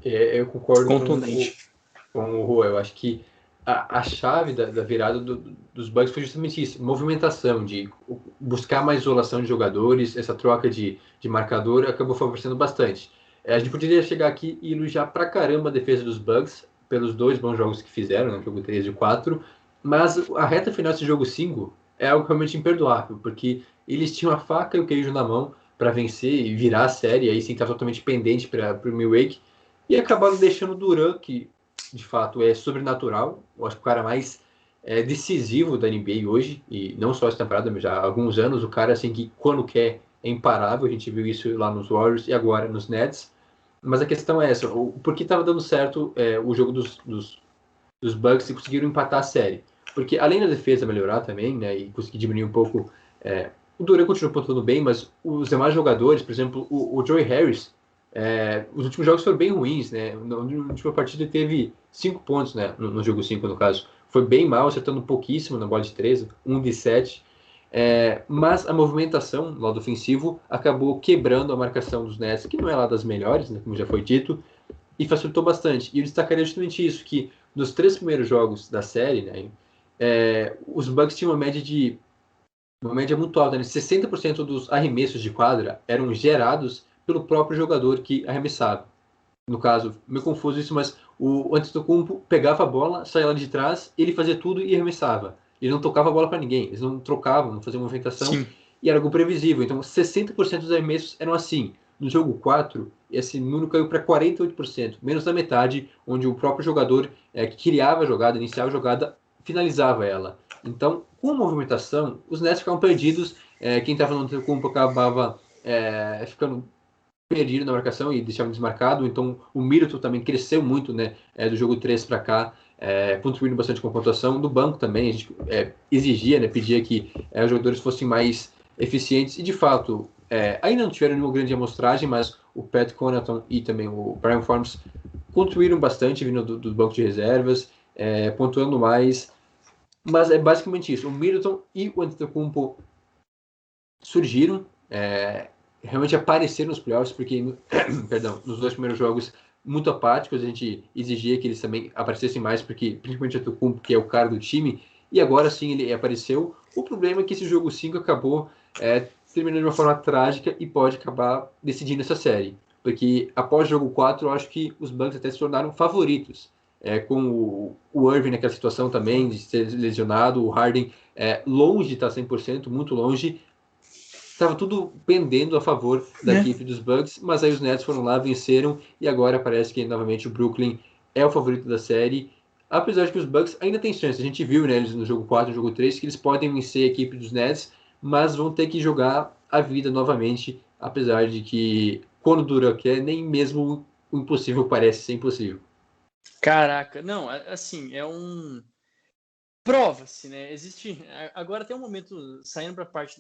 Eu concordo Contundente. com o Rua. Eu acho que a chave da virada dos Bucks foi justamente isso, movimentação, de buscar mais isolação de jogadores, essa troca de marcador acabou favorecendo bastante. A gente poderia chegar aqui e elogiar pra caramba a defesa dos Bucks, pelos 2 bons jogos que fizeram, né, jogo 3 e 4, mas a reta final desse jogo 5 é algo realmente imperdoável, porque eles tinham a faca e o queijo na mão para vencer e virar a série, aí sim estar totalmente pendente para o Milwaukee, e acabaram deixando o Durant, que de fato é sobrenatural. Eu acho que o cara mais decisivo da NBA hoje, e não só essa temporada, mas já há alguns anos, o cara assim que quando quer é imparável. A gente viu isso lá nos Warriors e agora nos Nets. Mas a questão é essa, por que estava dando certo o jogo dos Bucks e conseguiram empatar a série? Porque além da defesa melhorar também, né, e conseguir diminuir um pouco, o Durant continua pontuando bem, mas os demais jogadores, por exemplo, o Joey Harris, os últimos jogos foram bem ruins, né? Na última partida ele teve 5 pontos, né? No jogo 5, no caso. Foi bem mal, acertando pouquíssimo na bola de 13, 1 de 7. Mas a movimentação do lado ofensivo acabou quebrando a marcação dos Nets, que não é lá das melhores, né? Como já foi dito, e facilitou bastante. E eu destacaria justamente isso, que nos 3 primeiros jogos da série, né? Os Bucks tinham uma média muito alta, né? 60% dos arremessos de quadra eram gerados pelo próprio jogador que arremessava. No caso, meio confuso isso, mas o Antetokounmpo pegava a bola, saía lá de trás, ele fazia tudo e arremessava. Ele não tocava a bola para ninguém, eles não trocavam, não faziam movimentação, Sim. e era algo previsível. Então, 60% dos arremessos eram assim. No jogo 4, esse número caiu para 48%, menos da metade, onde o próprio jogador que criava a jogada, iniciava a jogada, finalizava ela. Então, com a movimentação, os Nets ficavam perdidos, quem estava no Antetokounmpo acabava ficando perdido na marcação e deixavam desmarcado, então o Middleton também cresceu muito, né, do jogo 3 para cá, contribuindo bastante com a pontuação. Do banco também, a gente exigia, né, pedia que os jogadores fossem mais eficientes, e de fato, ainda não tiveram nenhuma grande amostragem, mas o Pat Connaughton e também o Brian Forms contribuíram bastante vindo do banco de reservas, pontuando mais, mas é basicamente isso. O Middleton e o Antetokounmpo surgiram, realmente apareceram nos playoffs, porque perdão, nos 2 primeiros jogos muito apáticos, a gente exigia que eles também aparecessem mais, porque principalmente o Antetokounmpo, que é o cara do time, e agora sim ele apareceu. O problema é que esse jogo 5 acabou terminando de uma forma trágica e pode acabar decidindo essa série, porque após o jogo 4 eu acho que os Bucks até se tornaram favoritos, com o Irving naquela situação também de ser lesionado, o Harden longe de estar 100%, muito longe. Estava tudo pendendo a favor da equipe dos Bucks, mas aí os Nets foram lá, venceram, e agora parece que novamente o Brooklyn é o favorito da série, apesar de que os Bucks ainda têm chance. A gente viu, né, eles no jogo 4 e no jogo 3 que eles podem vencer a equipe dos Nets, mas vão ter que jogar a vida novamente, apesar de que quando dura quer, nem mesmo o impossível parece ser impossível. Caraca, não, assim, prova-se, né? Existe. Agora tem um momento saindo a parte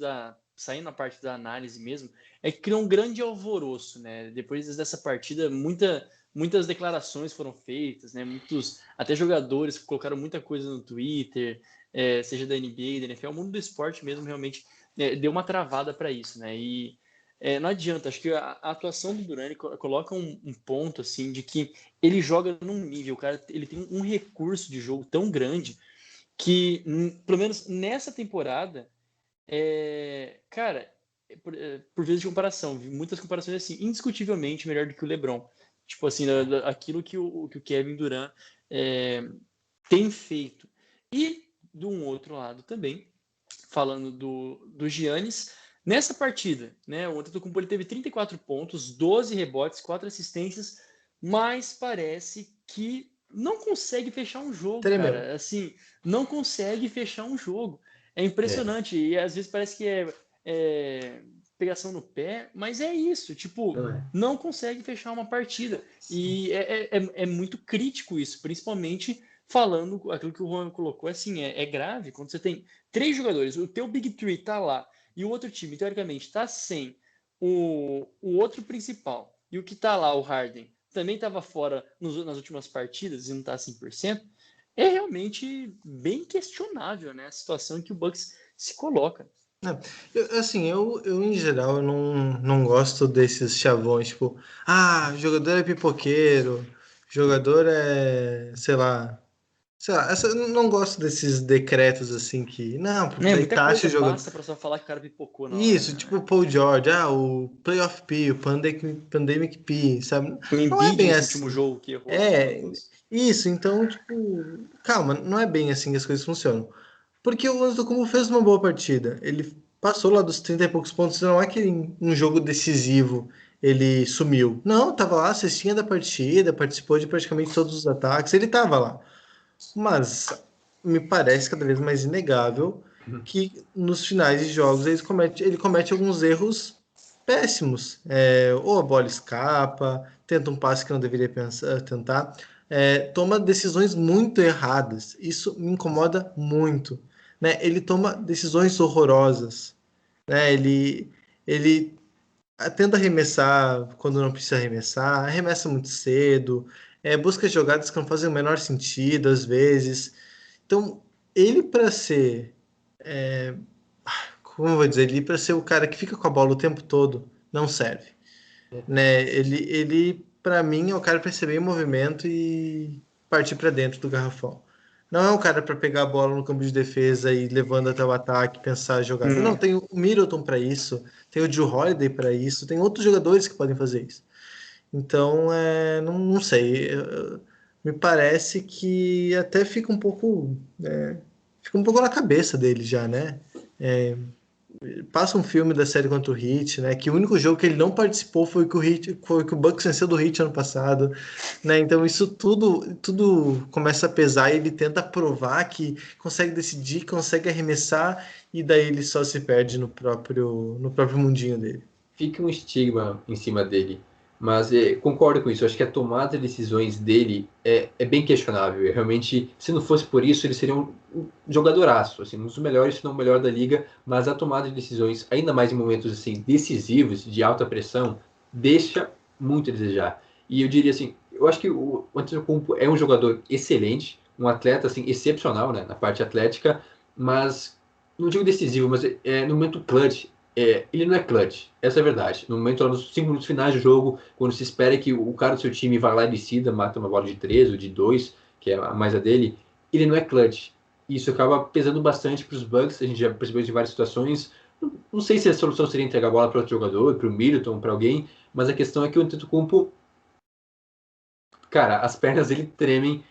da análise mesmo, é que criou um grande alvoroço, né? Depois dessa partida, muitas declarações foram feitas, né? Muitos, até jogadores colocaram muita coisa no Twitter, seja da NBA, da NFL, o mundo do esporte mesmo realmente deu uma travada para isso, né? E não adianta, acho que a atuação do Durant coloca um ponto assim de que ele joga num nível, o cara, ele tem um recurso de jogo tão grande que, pelo menos nessa temporada, cara, por vezes de comparação, vi muitas comparações assim, indiscutivelmente melhor do que o LeBron. Tipo assim, aquilo que o Kevin Durant tem feito. E, de um outro lado também, falando do Giannis, nessa partida, né, o Antetokounmpo ele teve 34 pontos, 12 rebotes, 4 assistências, mas parece que não consegue fechar um jogo, Tremeu. cara. Assim, não consegue fechar um jogo. É impressionante. E às vezes parece que é pegação no pé, mas é isso. Tipo, não consegue fechar uma partida. E é muito crítico isso, principalmente falando aquilo que o Juan colocou. Assim, é grave quando você tem 3 jogadores, o teu Big Three tá lá, e o outro time, teoricamente, tá sem o outro principal, e o que tá lá, o Harden, também estava fora nas últimas partidas e não tá 100%, é realmente bem questionável, né, a situação em que o Bucks se coloca. Eu em geral, eu não gosto desses chavões, tipo, jogador é pipoqueiro, jogador sei lá, eu não gosto desses decretos assim que, não, porque daí Muita taxa coisa o jogador. basta para só falar que o cara pipocou na hora, Isso, né? tipo o Paul George, o Playoff P, o Pandemic P, sabe? O Não é Embiid bem nesse último assim. jogo que errou as É, duas. isso, então, tipo, calma, não é bem assim que as coisas funcionam. Porque o Antetokounmpo fez uma boa partida. Ele passou lá dos 30 e poucos pontos. Não é que em um jogo decisivo ele sumiu. Não, tava lá, cestinha da partida, participou de praticamente todos os ataques. Ele tava lá. Mas me parece cada vez mais inegável que nos finais de jogos ele comete alguns erros péssimos. Ou a bola escapa, tenta um passe que não deveria tentar. Toma decisões muito erradas. Isso me incomoda muito. Né? Ele toma decisões horrorosas. Né? Ele tenta arremessar quando não precisa arremessar, arremessa muito cedo, busca jogadas que não fazem o menor sentido às vezes. Então, ele para ser, como eu vou dizer, ele para ser o cara que fica com a bola o tempo todo, não serve. Né? Ele para mim, é o cara para receber em movimento e partir para dentro do garrafão. Não é um cara para pegar a bola no campo de defesa e levando até o ataque, pensar a jogada. Não, tem o Middleton para isso, tem o Drew Holiday para isso, tem outros jogadores que podem fazer isso. Então, não sei. Me parece que até fica um pouco na cabeça dele já, né? Passa um filme da série contra o Heat, né? Que o único jogo que ele não participou foi que o Bucks venceu do Heat ano passado, né? Então isso tudo começa a pesar e ele tenta provar que consegue decidir, consegue arremessar e daí ele só se perde no próprio mundinho dele. fica um estigma em cima dele. Mas concordo com isso. Acho que a tomada de decisões dele é bem questionável. Realmente, se não fosse por isso, ele seria um jogadoraço, assim, um dos melhores, se não o melhor da liga. Mas a tomada de decisões, ainda mais em momentos assim decisivos, de alta pressão, deixa muito a desejar. E eu diria assim, eu acho que o Antetokounmpo é um jogador excelente, um atleta assim excepcional, né, na parte atlética, mas não digo decisivo, mas no momento clutch, ele não é clutch, essa é a verdade. No momento, lá nos 5 minutos finais do jogo, quando se espera que o cara do seu time vá lá e decida, mata uma bola de 3 ou de 2, que é a mais a dele, ele não é clutch. Isso acaba pesando bastante para os Bucks, a gente já percebeu isso em várias situações. Não sei se a solução seria entregar a bola para outro jogador, para o Middleton, para alguém, mas a questão é que o Antetokounmpo, cara, as pernas dele tremem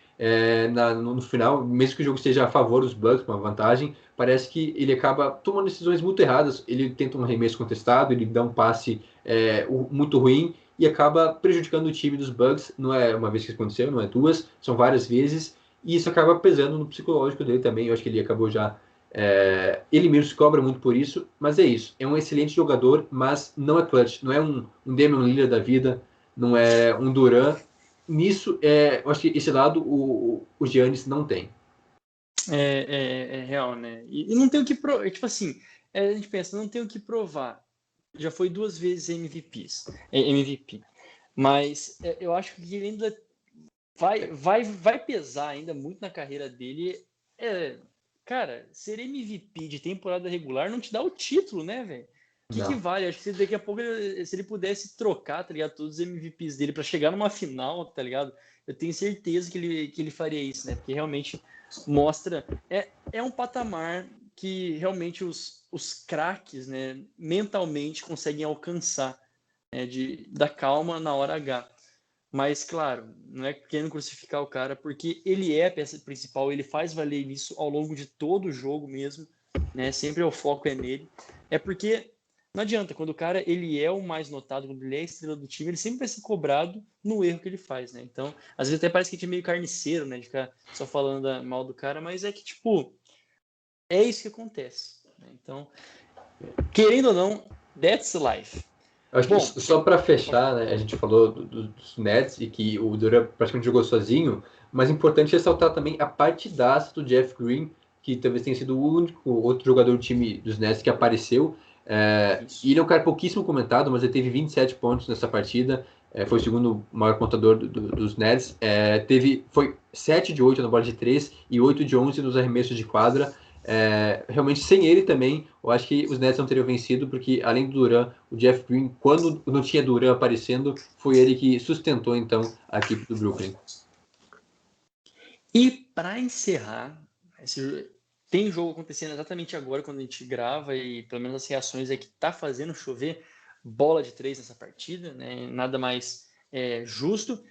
no final, mesmo que o jogo esteja a favor dos Bucks, uma vantagem, parece que ele acaba tomando decisões muito erradas. Ele tenta um arremesso contestado, ele dá um passe muito ruim e acaba prejudicando o time dos Bucks. Não é uma vez que aconteceu, não é duas, são várias vezes, e isso acaba pesando no psicológico dele também. Eu acho que ele acabou já. Ele mesmo se cobra muito por isso, mas é isso. É um excelente jogador, mas não é clutch, não é um Damian Lillard da vida, não é um Durant. Nisso, eu acho que esse lado o Giannis não tem. É real, né? E não tem o que provar. Tipo assim, a gente pensa, não tem o que provar. Já foi 2 vezes MVP. Mas eu acho que ele ainda vai pesar ainda muito na carreira dele. Cara, ser MVP de temporada regular não te dá o título, né, velho? O que Não. vale? Acho que daqui a pouco, se ele pudesse trocar, tá ligado? Todos os MVPs dele para chegar numa final, tá ligado? Eu tenho certeza que ele faria isso, né? Porque realmente mostra. É um patamar que realmente os craques, né, mentalmente conseguem alcançar, né, da calma na hora H. Mas, claro, não é querendo crucificar o cara, porque ele é a peça principal, ele faz valer isso ao longo de todo o jogo mesmo, né? Sempre o foco é nele. É porque não adianta, quando o cara ele é o mais notado, quando ele é a estrela do time, ele sempre vai ser cobrado no erro que ele faz, né? Então, às vezes até parece que a gente é meio carniceiro, né? De ficar só falando mal do cara, mas é que, tipo, é isso que acontece, né? Então, querendo ou não, that's life. Eu acho que Bom, só para fechar, né, a gente falou dos Nets e que o Durant praticamente jogou sozinho, mas é importante ressaltar também a partidaça do Jeff Green, que talvez tenha sido o único outro jogador do time dos Nets que apareceu. E ele é um cara pouquíssimo comentado, mas ele teve 27 pontos nessa partida, foi o segundo maior contador dos Nets. Foi 7 de 8 na bola de 3 e 8 de 11 nos arremessos de quadra. Realmente, sem ele também, eu acho que os Nets não teriam vencido, porque além do Durant, o Jeff Green, quando não tinha Durant aparecendo, foi ele que sustentou então a equipe do Brooklyn. E para encerrar, tem jogo acontecendo exatamente agora, quando a gente grava, e pelo menos as reações é que tá fazendo chover bola de 3 nessa partida, né? Nada mais justo.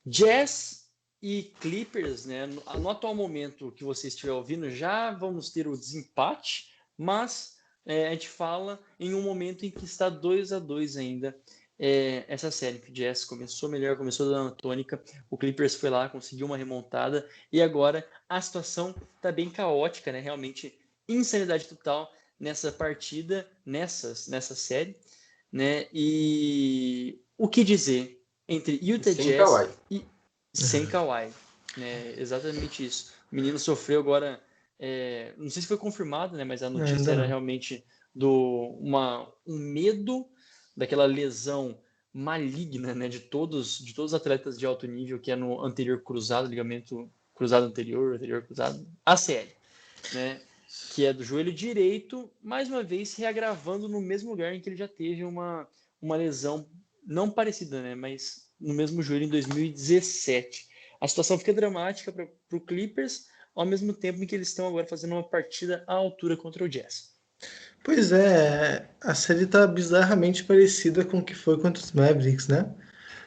Jazz e Clippers, né? No atual momento que você estiver ouvindo, já vamos ter o desempate, mas a gente fala em um momento em que está 2-2 ainda. Essa série que o Jazz começou melhor, começou dando tônica, o Clippers foi lá, conseguiu uma remontada, e agora a situação está bem caótica, né? Realmente insanidade total nessa partida, nessa série, né? E o que dizer entre Utah Sem Jazz Kawhi. e sem Kawhi, né? Exatamente isso. O menino sofreu agora, não sei se foi confirmado, né? Mas a notícia Ainda era não. realmente um medo daquela lesão maligna, né? De todos os atletas de alto nível, que é no anterior cruzado, ligamento cruzado anterior cruzado, ACL, né? Que é do joelho direito, mais uma vez reagravando no mesmo lugar em que ele já teve uma lesão não parecida, né? Mas no mesmo joelho em 2017. A situação fica dramática para o Clippers, ao mesmo tempo em que eles estão agora fazendo uma partida à altura contra o Jazz. Pois é, a série tá bizarramente parecida com o que foi contra os Mavericks, né?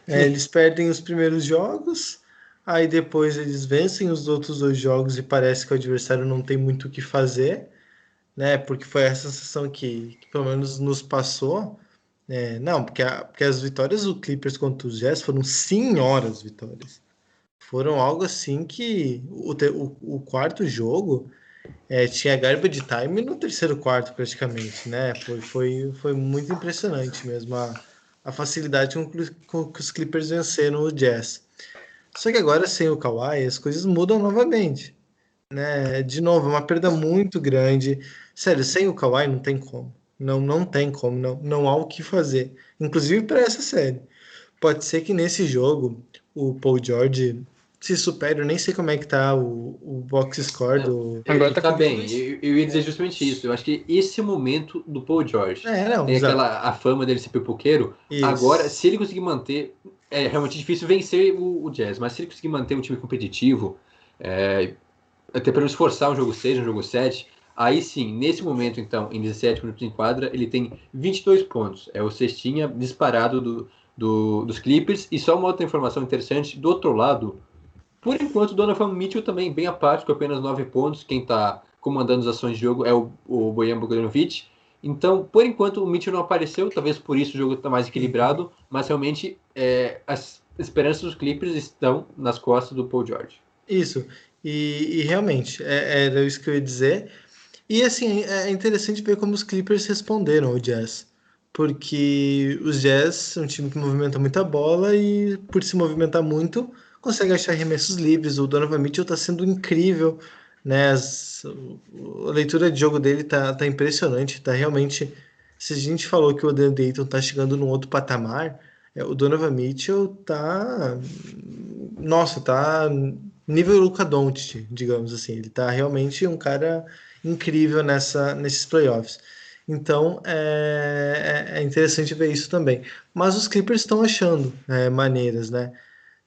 Eles perdem os primeiros jogos, aí depois eles vencem os outros 2 jogos e parece que o adversário não tem muito o que fazer, né? Porque foi essa sensação que pelo menos nos passou. Não, porque as vitórias do Clippers contra os Jazz foram senhoras vitórias. Foram algo assim que o quarto jogo tinha garbage time no terceiro quarto, praticamente, né? Foi muito impressionante mesmo a facilidade com que os Clippers venceram o Jazz. Só que agora, sem o Kawhi, as coisas mudam novamente, né? De novo, é uma perda muito grande. Sério, sem o Kawhi não tem como. Não tem como, não há o que fazer. Inclusive para essa série. Pode ser que nesse jogo o Paul George se supere. Eu nem sei como é que tá o box score Não, do. Agora ele tá tá com bem. 22. Eu ia dizer justamente isso. Eu acho que esse momento do Paul George Não, tem exato. a fama dele ser pipoqueiro. Agora, Isso. se ele conseguir manter, é realmente difícil vencer o Jazz, mas se ele conseguir manter um time competitivo, é, até para não esforçar um jogo 6, um jogo 7, aí sim, nesse momento, então, em 17 minutos em quadra, ele tem 22 pontos. É o cestinha disparado dos Clippers. E só uma outra informação interessante: do outro lado, por enquanto, o Donovan Mitchell também bem apático, com apenas 9 pontos. Quem está comandando as ações de jogo é o Bojan Bogdanovic. Então, por enquanto, o Mitchell não apareceu, talvez por isso o jogo está mais equilibrado, mas realmente as esperanças dos Clippers estão nas costas do Paul George. Isso. E realmente, era isso que eu ia dizer. E assim, é interessante ver como os Clippers responderam ao Jazz. Porque os Jazz são um time que movimenta muita bola e, por se movimentar muito, consegue achar arremessos livres. O Donovan Mitchell está sendo incrível, né? A leitura de jogo dele tá impressionante. Tá realmente. Se a gente falou que o DeAndre Ayton tá chegando num outro patamar, o Donovan Mitchell tá. Nossa, tá nível Luka Doncic, digamos assim. Ele tá realmente um cara incrível nesses playoffs. Então é interessante ver isso também. Mas os Clippers estão achando maneiras, né?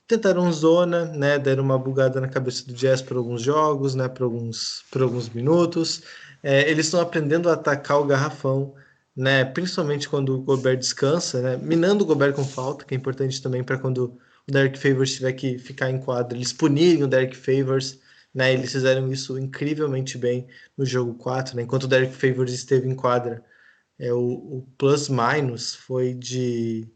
Tentaram zona, né? Deram uma bugada na cabeça do Jazz por alguns jogos, né? Por alguns minutos. Eles estão aprendendo a atacar o garrafão, né? Principalmente quando o Gobert descansa, né? Minando o Gobert com falta, que é importante também para quando o Derek Favors tiver que ficar em quadra, eles punirem o Derek Favors, né? Eles fizeram isso incrivelmente bem no jogo 4, né? Enquanto o Derek Favors esteve em quadra, o plus-minus foi de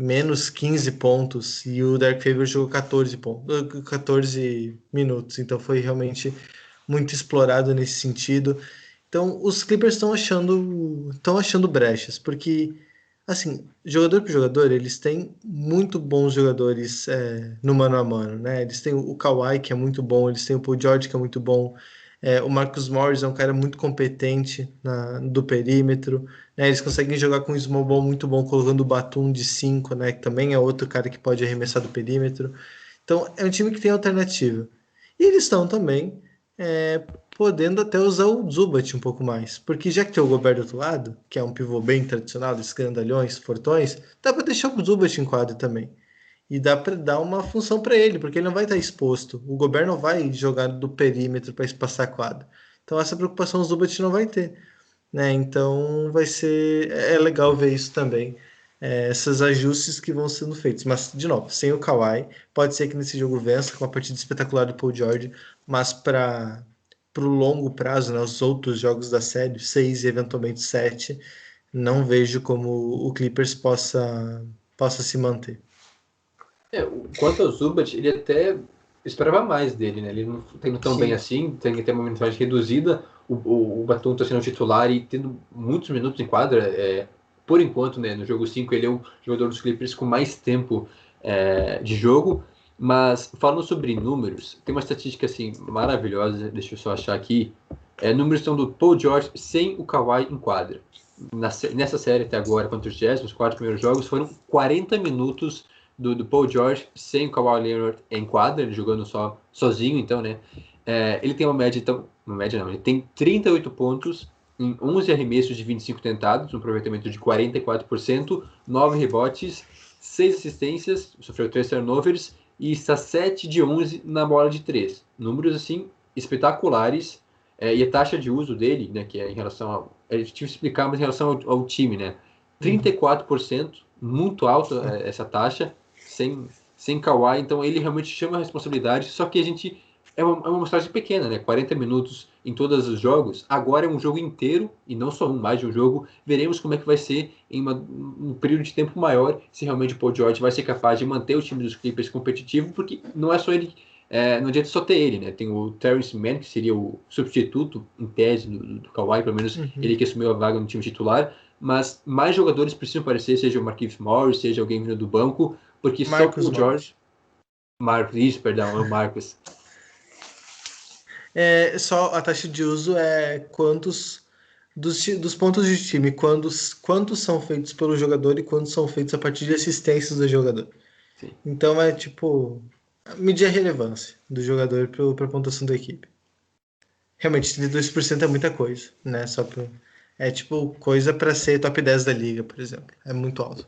menos 15 pontos e o Derek Favors jogou 14 pontos, 14 minutos, então foi realmente muito explorado nesse sentido. Então, os Clippers estão achando brechas, porque assim, jogador por jogador, eles têm muito bons jogadores no mano a mano, né? Eles têm o Kawhi, que é muito bom, eles têm o Paul George, que é muito bom, o Marcus Morris é um cara muito competente do perímetro, né? Eles conseguem jogar com um small ball muito bom, colocando o Batum de 5, né? Que também é outro cara que pode arremessar do perímetro. Então, é um time que tem alternativa. E eles estão também é, podendo até usar o Zubat um pouco mais. Porque já que tem o Gobert do outro lado, que é um pivô bem tradicional, desses grandalhões, fortões, dá para deixar o Zubat em quadro também. E dá para dar uma função para ele, porque ele não vai estar exposto. O Gobert não vai jogar do perímetro para espaçar a quadra. Então essa preocupação o Zubat não vai ter, né? Então vai ser legal ver isso também, esses ajustes que vão sendo feitos. Mas de novo, sem o Kawhi, pode ser que nesse jogo vença com uma partida espetacular do Paul George, mas para o longo prazo, né, os outros jogos da série, 6 e eventualmente 7, não vejo como o Clippers possa se manter. Quanto ao Zubat, ele até esperava mais dele, né? Ele não tá indo tão bem Sim. assim, tem que ter uma minutagem reduzida. O Batum tá sendo titular e tendo muitos minutos em quadra. Por enquanto, né, no jogo 5 ele é o jogador dos Clippers com mais tempo de jogo. Mas falando sobre números, tem uma estatística assim maravilhosa, deixa eu só achar aqui. Números são do Paul George sem o Kawhi em quadra. Nessa série até agora contra os Jazz, nos 4 primeiros jogos, foram 40 minutos do Paul George sem o Kawhi Leonard em quadra, ele jogando sozinho, então, né? Ele tem uma média, então, uma média não, ele tem 38 pontos em 11 arremessos de 25 tentados, um aproveitamento de 44%, 9 rebotes, 6 assistências, sofreu 3 turnovers e está 7 de 11 na bola de 3. Números, assim, espetaculares. E a taxa de uso dele, né, que é em relação ao... A gente tive que explicar, mas em relação ao time, né? 34%, muito alta essa taxa, sem Kawhi, então ele realmente chama a responsabilidade, só que a gente é uma amostragem pequena, né? 40 minutos em todos os jogos, agora é um jogo inteiro, e não só mais de um jogo, veremos como é que vai ser em um período de tempo maior, se realmente o Paul George vai ser capaz de manter o time dos Clippers competitivo, porque não é só ele não adianta só ter ele, né? Tem o Terrence Mann, que seria o substituto, em tese, do Kawhi, pelo menos ele que assumiu a vaga no time titular, mas mais jogadores precisam aparecer, seja o Markieff Morris, seja alguém vindo do banco, porque Marcus só o George... é o Marcos. Só a taxa de uso é quantos dos pontos de time, quantos são feitos pelo jogador e quantos são feitos a partir de assistências do jogador. Sim. Então é tipo medir a relevância do jogador para a pontuação da equipe. Realmente, 32% é muita coisa, né? É tipo coisa para ser top 10 da liga, por exemplo. É muito alto.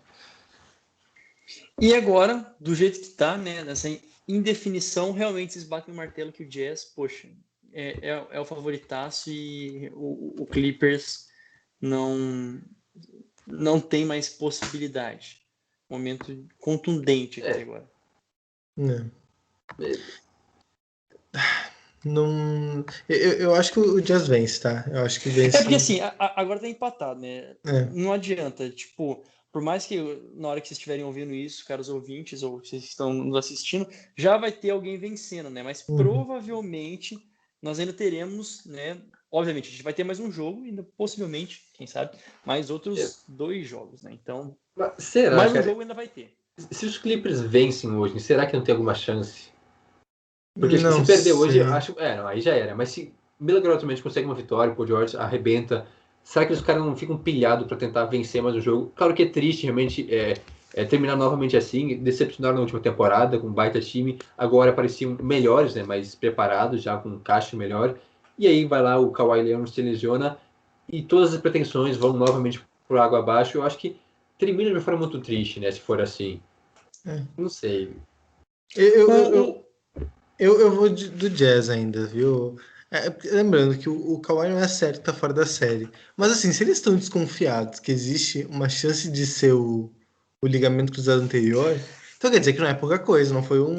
E agora, do jeito que tá, né? Nessa indefinição, realmente vocês batem o martelo que o Jazz, poxa, é o favoritaço e o Clippers não tem mais possibilidade. Momento contundente aqui agora. Não, eu acho que o Jazz vence, tá? Eu acho que vence. Porque assim, agora tá empatado, né? Não adianta, tipo, por mais que na hora que vocês estiverem ouvindo isso, caros ouvintes, ou vocês estão nos assistindo, já vai ter alguém vencendo, né? Mas provavelmente nós ainda teremos, né? Obviamente, a gente vai ter mais um jogo, ainda possivelmente, quem sabe, mais outros 2 jogos, né? Então, será, mais um jogo ainda vai ter. Se os Clippers vencem hoje, será que não tem alguma chance? Porque não se perder hoje, sei. eu acho... não, aí já era. Mas se milagrosamente consegue uma vitória, o Paul George arrebenta, será que os caras não ficam pilhados para tentar vencer mais um jogo? Claro que é triste, realmente, terminar novamente assim. Decepcionaram na última temporada, com um baita time. Agora pareciam melhores, né, mais preparados, já com um caixa melhor. E aí vai lá, o Kawhi Leonard se lesiona e todas as pretensões vão novamente por água abaixo. Eu acho que termina de uma forma muito triste, né, se for assim. Não sei. Eu vou do Jazz ainda, viu? Lembrando que o Kawhi não é certo, tá fora da série. Mas assim, se eles estão desconfiados que existe uma chance de ser o ligamento cruzado anterior, então quer dizer que não é pouca coisa, não foi um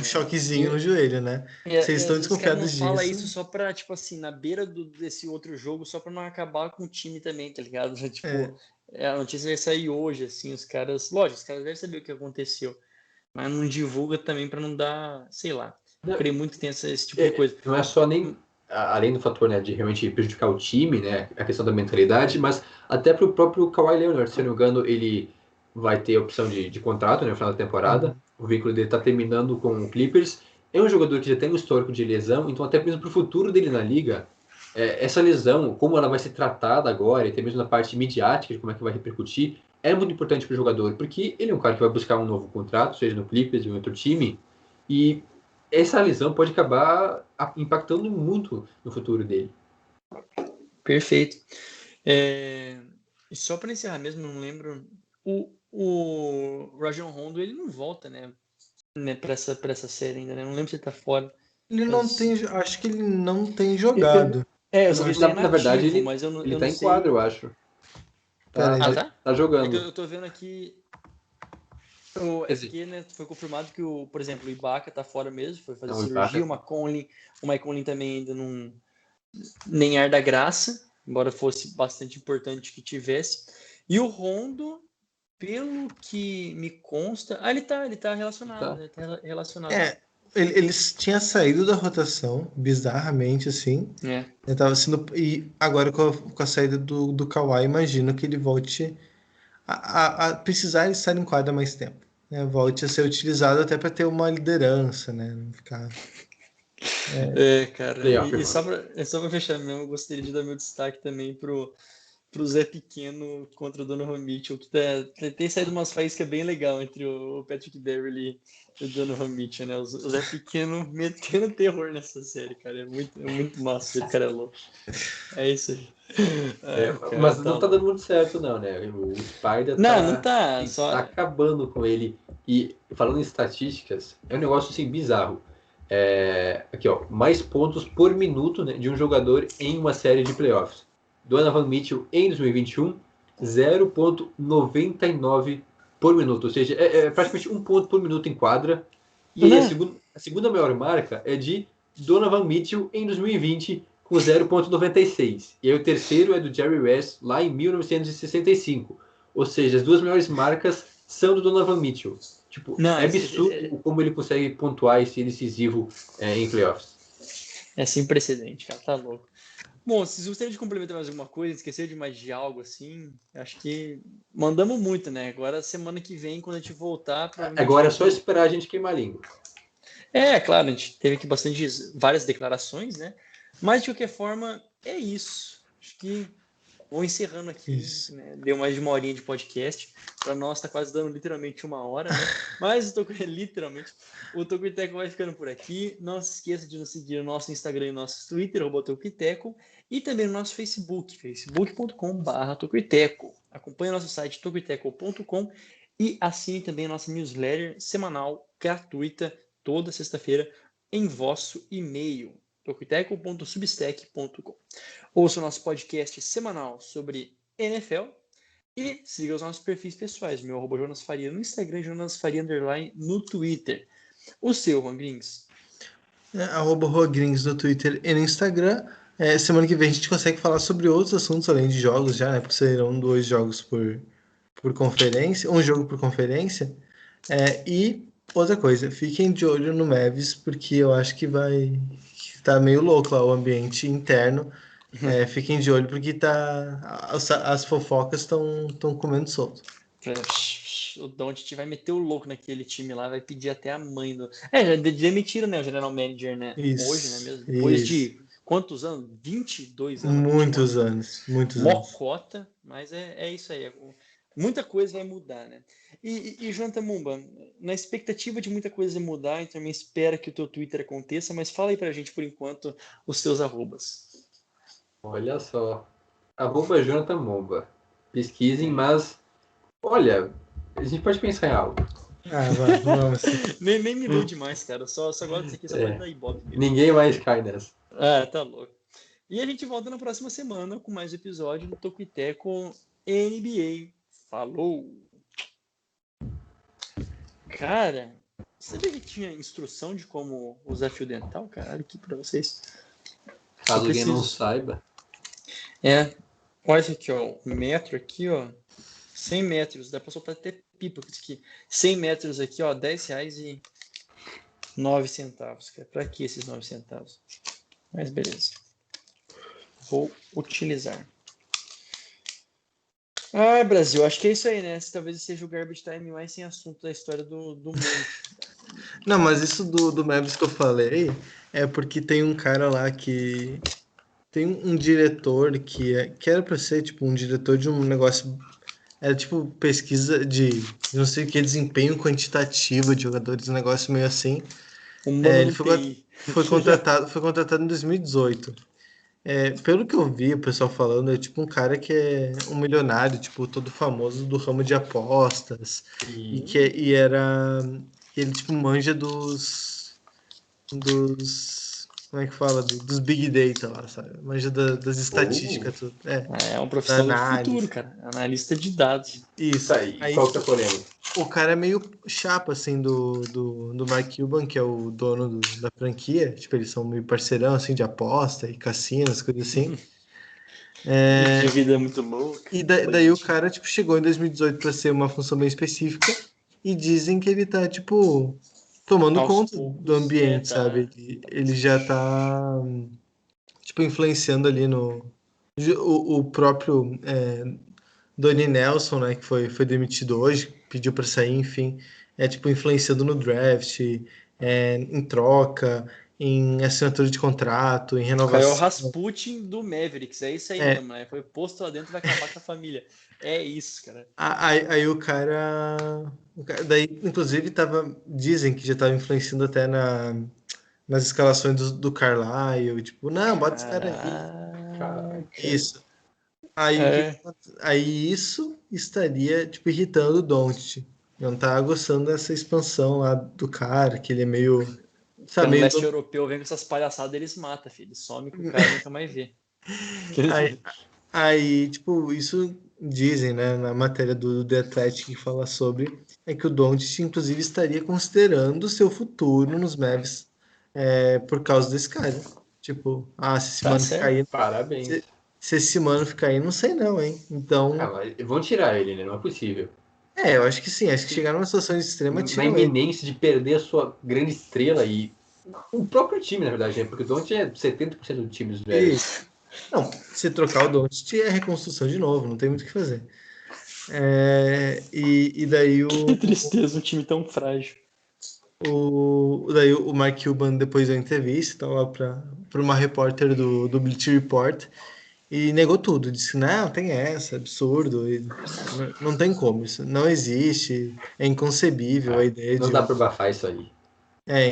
choquezinho no joelho, né? Se eles estão desconfiados disso. Fala isso só pra, tipo assim, na beira desse outro jogo, só pra não acabar com o time também, tá ligado? Tipo, a notícia vai sair hoje, assim, os caras... Lógico, os caras devem saber o que aconteceu. Mas não divulga também para não dar, sei lá. Eu creio muito que tem esse tipo de coisa. Não é só nem, além do fator, né, de realmente prejudicar o time, né, a questão da mentalidade, mas até para o próprio Kawhi Leonard, se eu não me engano, ele vai ter a opção de contrato, né, no final da temporada. O vínculo dele está terminando com o Clippers. É um jogador que já tem um histórico de lesão, então até mesmo para o futuro dele na liga, essa lesão, como ela vai ser tratada agora, e até mesmo na parte midiática, de como é que vai repercutir, é muito importante para o jogador, porque ele é um cara que vai buscar um novo contrato, seja no Clippers ou em outro time, e essa lesão pode acabar impactando muito no futuro dele. Perfeito. E só para encerrar mesmo, não lembro, o Rajon Rondo, ele não volta, né para essa série ainda, né? Não lembro se ele tá fora. Ele não tem, acho que ele não tem jogado. Eu sei que ele na verdade, ele, mas eu ele não tá em sei. quadro, eu acho. Tá jogando. Eu tô vendo aqui. Aqui, né, foi confirmado que, por exemplo, o Ibaka tá fora mesmo, foi fazer cirurgia. O Mike Conley também ainda não. Nem ar da graça, embora fosse bastante importante que tivesse. E o Rondo, pelo que me consta. Ele tá relacionado. Ele tá relacionado. Ele tinha saído da rotação, bizarramente, assim. Ele tava sendo, e agora com a saída do Kawhi, imagino que ele volte a precisar estar em quadra mais tempo. Né? Volte a ser utilizado até para ter uma liderança, né? Não ficar... cara. E só pra fechar mesmo, eu gostaria de dar meu destaque também pro Zé Pequeno contra o Donovan Mitchell, que tem saído umas faíscas bem legal entre o Patrick Beverley e o Donovan Mitchell, né? O Zé Pequeno metendo terror nessa série, cara. É muito massa, o cara é louco. É isso aí. Mas não tá dando muito certo, não, né? O Spider tá acabando com ele. E falando em estatísticas, é um negócio assim bizarro. Aqui, ó, mais pontos por minuto, né, de um jogador em uma série de playoffs. Donovan Mitchell em 2021, 0,99 por minuto, ou seja, praticamente 1 ponto por minuto em quadra. E aí a segunda maior marca é de Donovan Mitchell em 2020, com 0,96. E aí o terceiro é do Jerry West, lá em 1965. Ou seja, as duas maiores marcas são do Donovan Mitchell. Tipo, Não, é absurdo como ele consegue pontuar e ser decisivo em playoffs. É sem precedente, cara, tá louco. Bom, se gostaria de complementar mais alguma coisa, esqueceu de mais de algo assim, acho que mandamos muito, né? Agora, semana que vem, quando a gente voltar, provavelmente Agora é vai só ter... esperar a gente queimar a língua. Claro, a gente teve aqui várias declarações, né? Mas, de qualquer forma, é isso. Acho que vou encerrando aqui, Isso. né? Deu mais de uma horinha de podcast. Para nós tá quase dando literalmente uma hora, né? Mas literalmente, o Tocoiteco vai ficando por aqui. Não se esqueça de nos seguir no nosso Instagram e no nosso Twitter, @Tocoiteco, e também no nosso Facebook, facebook.com/Tocoiteco. Acompanhe nosso site tocoiteco.com e assine também a nossa newsletter semanal gratuita toda sexta-feira em vosso e-mail, tocoiteco.substack.com. Ouça o nosso podcast semanal sobre NFL e siga os nossos perfis pessoais. Meu @Jonas Faria no Instagram e Jonas Faria _ no Twitter. O seu, Juan Grings. @Rogrings no Twitter e no Instagram. Semana que vem a gente consegue falar sobre outros assuntos além de jogos já, né? Porque serão 2 jogos por conferência, um jogo por conferência. E outra coisa, fiquem de olho no Mavis, porque eu acho que tá meio louco lá o ambiente interno. Fiquem de olho porque as fofocas estão comendo solto. O Doncic vai meter o louco naquele time lá, vai pedir até a mãe do... Já demitiram, né, o general manager, né? Hoje, né, mesmo? Depois Isso. de quantos anos? 22 anos. Muitos anos. Mocota, mas é isso aí. Muita coisa vai mudar, né? E Jonathan Mumba, na expectativa de muita coisa mudar, a gente também espera que o teu Twitter aconteça, mas fala aí pra gente, por enquanto, os teus arrobas. Olha só. @Jonathan Momba. Pesquisem, mas olha, a gente pode pensar em algo. Vamos. nem me ilude mais, cara. Só gosto disso aqui só pra dar ibope mesmo. Ninguém mais cai nessa. Tá louco. E a gente volta na próxima semana com mais um episódio do Tocoiteco NBA. Falou! Cara, sabia que tinha instrução de como usar fio dental? Caralho, aqui pra vocês. Caso alguém não saiba. Olha isso aqui, ó. Um metro aqui, ó. 100 metros. Dá pra soltar até pipa com isso aqui. 100 metros aqui, ó. R$10,09. Pra que esses 9 centavos? Mas beleza. Vou utilizar. Brasil, acho que é isso aí, né? Talvez seja o garbage time mais sem assunto da história do mundo. Não, mas isso do Mavis que eu falei é porque tem um cara lá que... Tem um diretor que era pra ser, tipo, um diretor de um negócio... Era, tipo, pesquisa de não sei o que, desempenho quantitativo de jogadores, um negócio meio assim. Ele foi contratado em 2018. Pelo que eu vi o pessoal falando, é tipo um cara que é um milionário, tipo, todo famoso do ramo de apostas. E ele, tipo, manja dos... Como é que fala? Dos Big Data lá, sabe? Manja das estatísticas, tudo. É um Da profissional do análise. futuro, cara. Analista de dados. Isso. Aí, qual que é a polêmica? O cara é meio chapa, assim, do Mark Cuban, que é o dono da franquia. Tipo, eles são meio parceirão, assim, de aposta e cassinos, coisas assim. Que vida muito louca. E daí o cara, tipo, chegou em 2018 para ser uma função bem específica e dizem que ele tá, tipo, tomando conta do ambiente, sabe? Ele já tá, tipo, influenciando ali o próprio Donnie Nelson, né, que foi demitido hoje, pediu para sair, enfim, tipo, influenciando no draft, em troca, em assinatura de contrato, em O cara é o renovação. Rasputin do Mavericks, é isso aí mesmo, né? Foi posto lá dentro e vai acabar com a família. É isso, cara. Aí o cara. Daí, inclusive, dizem que já estava influenciando até nas escalações do Carlisle. Tipo, não, bota esse cara aí. Caraca. Isso. Aí, aí isso estaria, tipo, irritando o Doncic. Não tá gostando dessa expansão lá do cara, que ele é meio. Porque no Sabe, leste europeu vem com essas palhaçadas, eles matam, filho. Some com o cara e nunca mais vê. Aí, tipo, isso dizem, né, na matéria do The Athletic que fala sobre, que o Doncic, inclusive, estaria considerando o seu futuro nos Mavs por causa desse cara. Tipo, se esse mano ficar aí... Parabéns. Se esse mano ficar aí, não sei não, hein? Então... Mas vão tirar ele, né? Não é possível. Eu acho que sim. Acho que chegar numa situação extrema Na tiram ele. iminência de perder a sua grande estrela e o próprio time, na verdade, né? Porque o Doncic é 70% do time dos velhos. Isso. Não, se trocar o Doncic é reconstrução de novo, não tem muito o que fazer. E daí Que tristeza, um time tão frágil. daí o Mark Cuban depois da entrevista, então, lá para uma repórter do Bleacher Report e negou tudo. Disse que não, tem essa, absurdo, e não tem como, isso não existe, é inconcebível a ideia Não de dá pra abafar isso aí.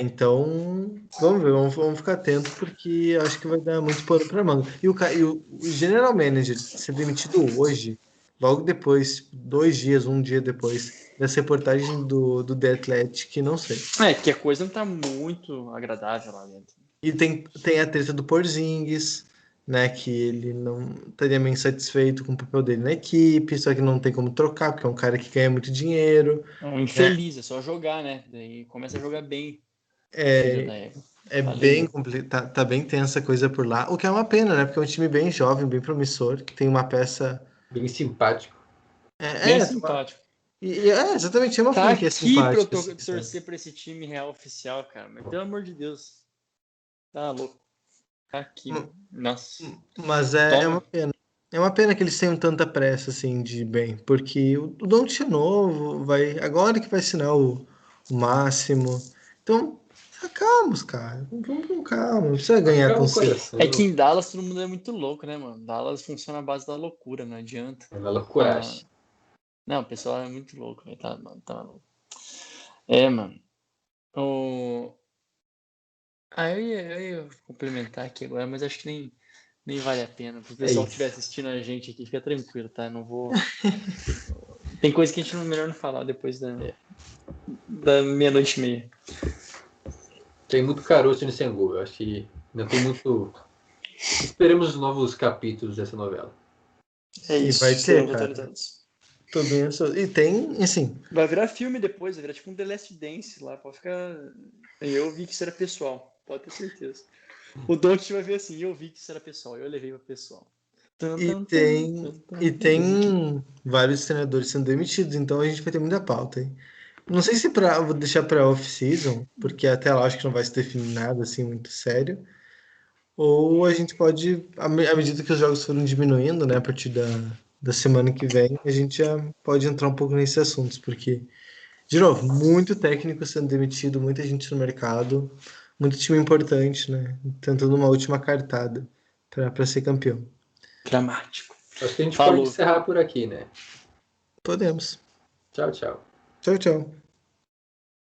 então, vamos ver, vamos ficar atento porque acho que vai dar muito pano para manga. E o General Manager ser demitido hoje, logo depois, 2 dias, um dia depois dessa reportagem do The Athletic, que não sei. Que a coisa não tá muito agradável lá dentro. E tem a treta do Porzingis, né, que ele não estaria meio insatisfeito com o papel dele na equipe, só que não tem como trocar, porque é um cara que ganha muito dinheiro. É um infeliz, é só jogar, né? Daí começa a jogar bem. Filho da égua. É Tá bem louco. complicado, tá bem tensa a coisa por lá, o que é uma pena, né? Porque é um time bem jovem, bem promissor, que tem uma peça. Bem simpático. Bem Tem simpático. exatamente, é uma Tá franquia aqui pra eu simpática, assim, sabe? torcer pra esse time real oficial, cara. Mas pelo amor de Deus. Tá louco. Tá aqui, mano. Nossa. Mas é uma Toma. pena. É uma pena que eles tenham tanta pressa, assim, de bem, porque o Doncic é novo, agora que vai assinar o máximo. Então, calma, cara. Vamos com calma, não precisa ganhar tão Acalma o cedo. coração. É que em Dallas todo mundo é muito louco, né, mano? Dallas funciona à base da loucura, não adianta. É uma loucuragem. Não, o pessoal é muito louco, velho. Tá, mano, tá louco. Mano. O... eu ia complementar aqui agora, mas acho que nem vale a pena. Pro pessoal que isso. estiver assistindo a gente aqui, fica tranquilo, tá? Não vou. Tem coisa que a gente melhor não falar depois da meia-noite e meia. Tem muito caroço no Sengu. Eu acho que não tem muito. Esperemos os novos capítulos dessa novela. É E isso, vai ter, seremos cara. atualizados. Tô bem ansioso. E tem, assim, Vai virar filme depois, vai virar tipo um The Last Dance lá, pode ficar. Eu vi que isso era pessoal, pode ter certeza. O Don't vai ver assim, eu vi que isso era pessoal, eu levei pra pessoal. e tem, e tem vários treinadores sendo demitidos, então a gente vai ter muita pauta, hein? Não sei se vou deixar para off-season, porque até lá acho que não vai se definir nada assim muito sério. Ou a gente pode, à medida que os jogos forem diminuindo, né, a partir da semana que vem, a gente já pode entrar um pouco nesses assuntos, porque, de novo, muito técnico sendo demitido, muita gente no mercado, muito time importante, né, tentando uma última cartada para ser campeão. Dramático. Acho que a gente pode Falou. encerrar por aqui, né? Podemos. Tchau, tchau. Tchau, tchau.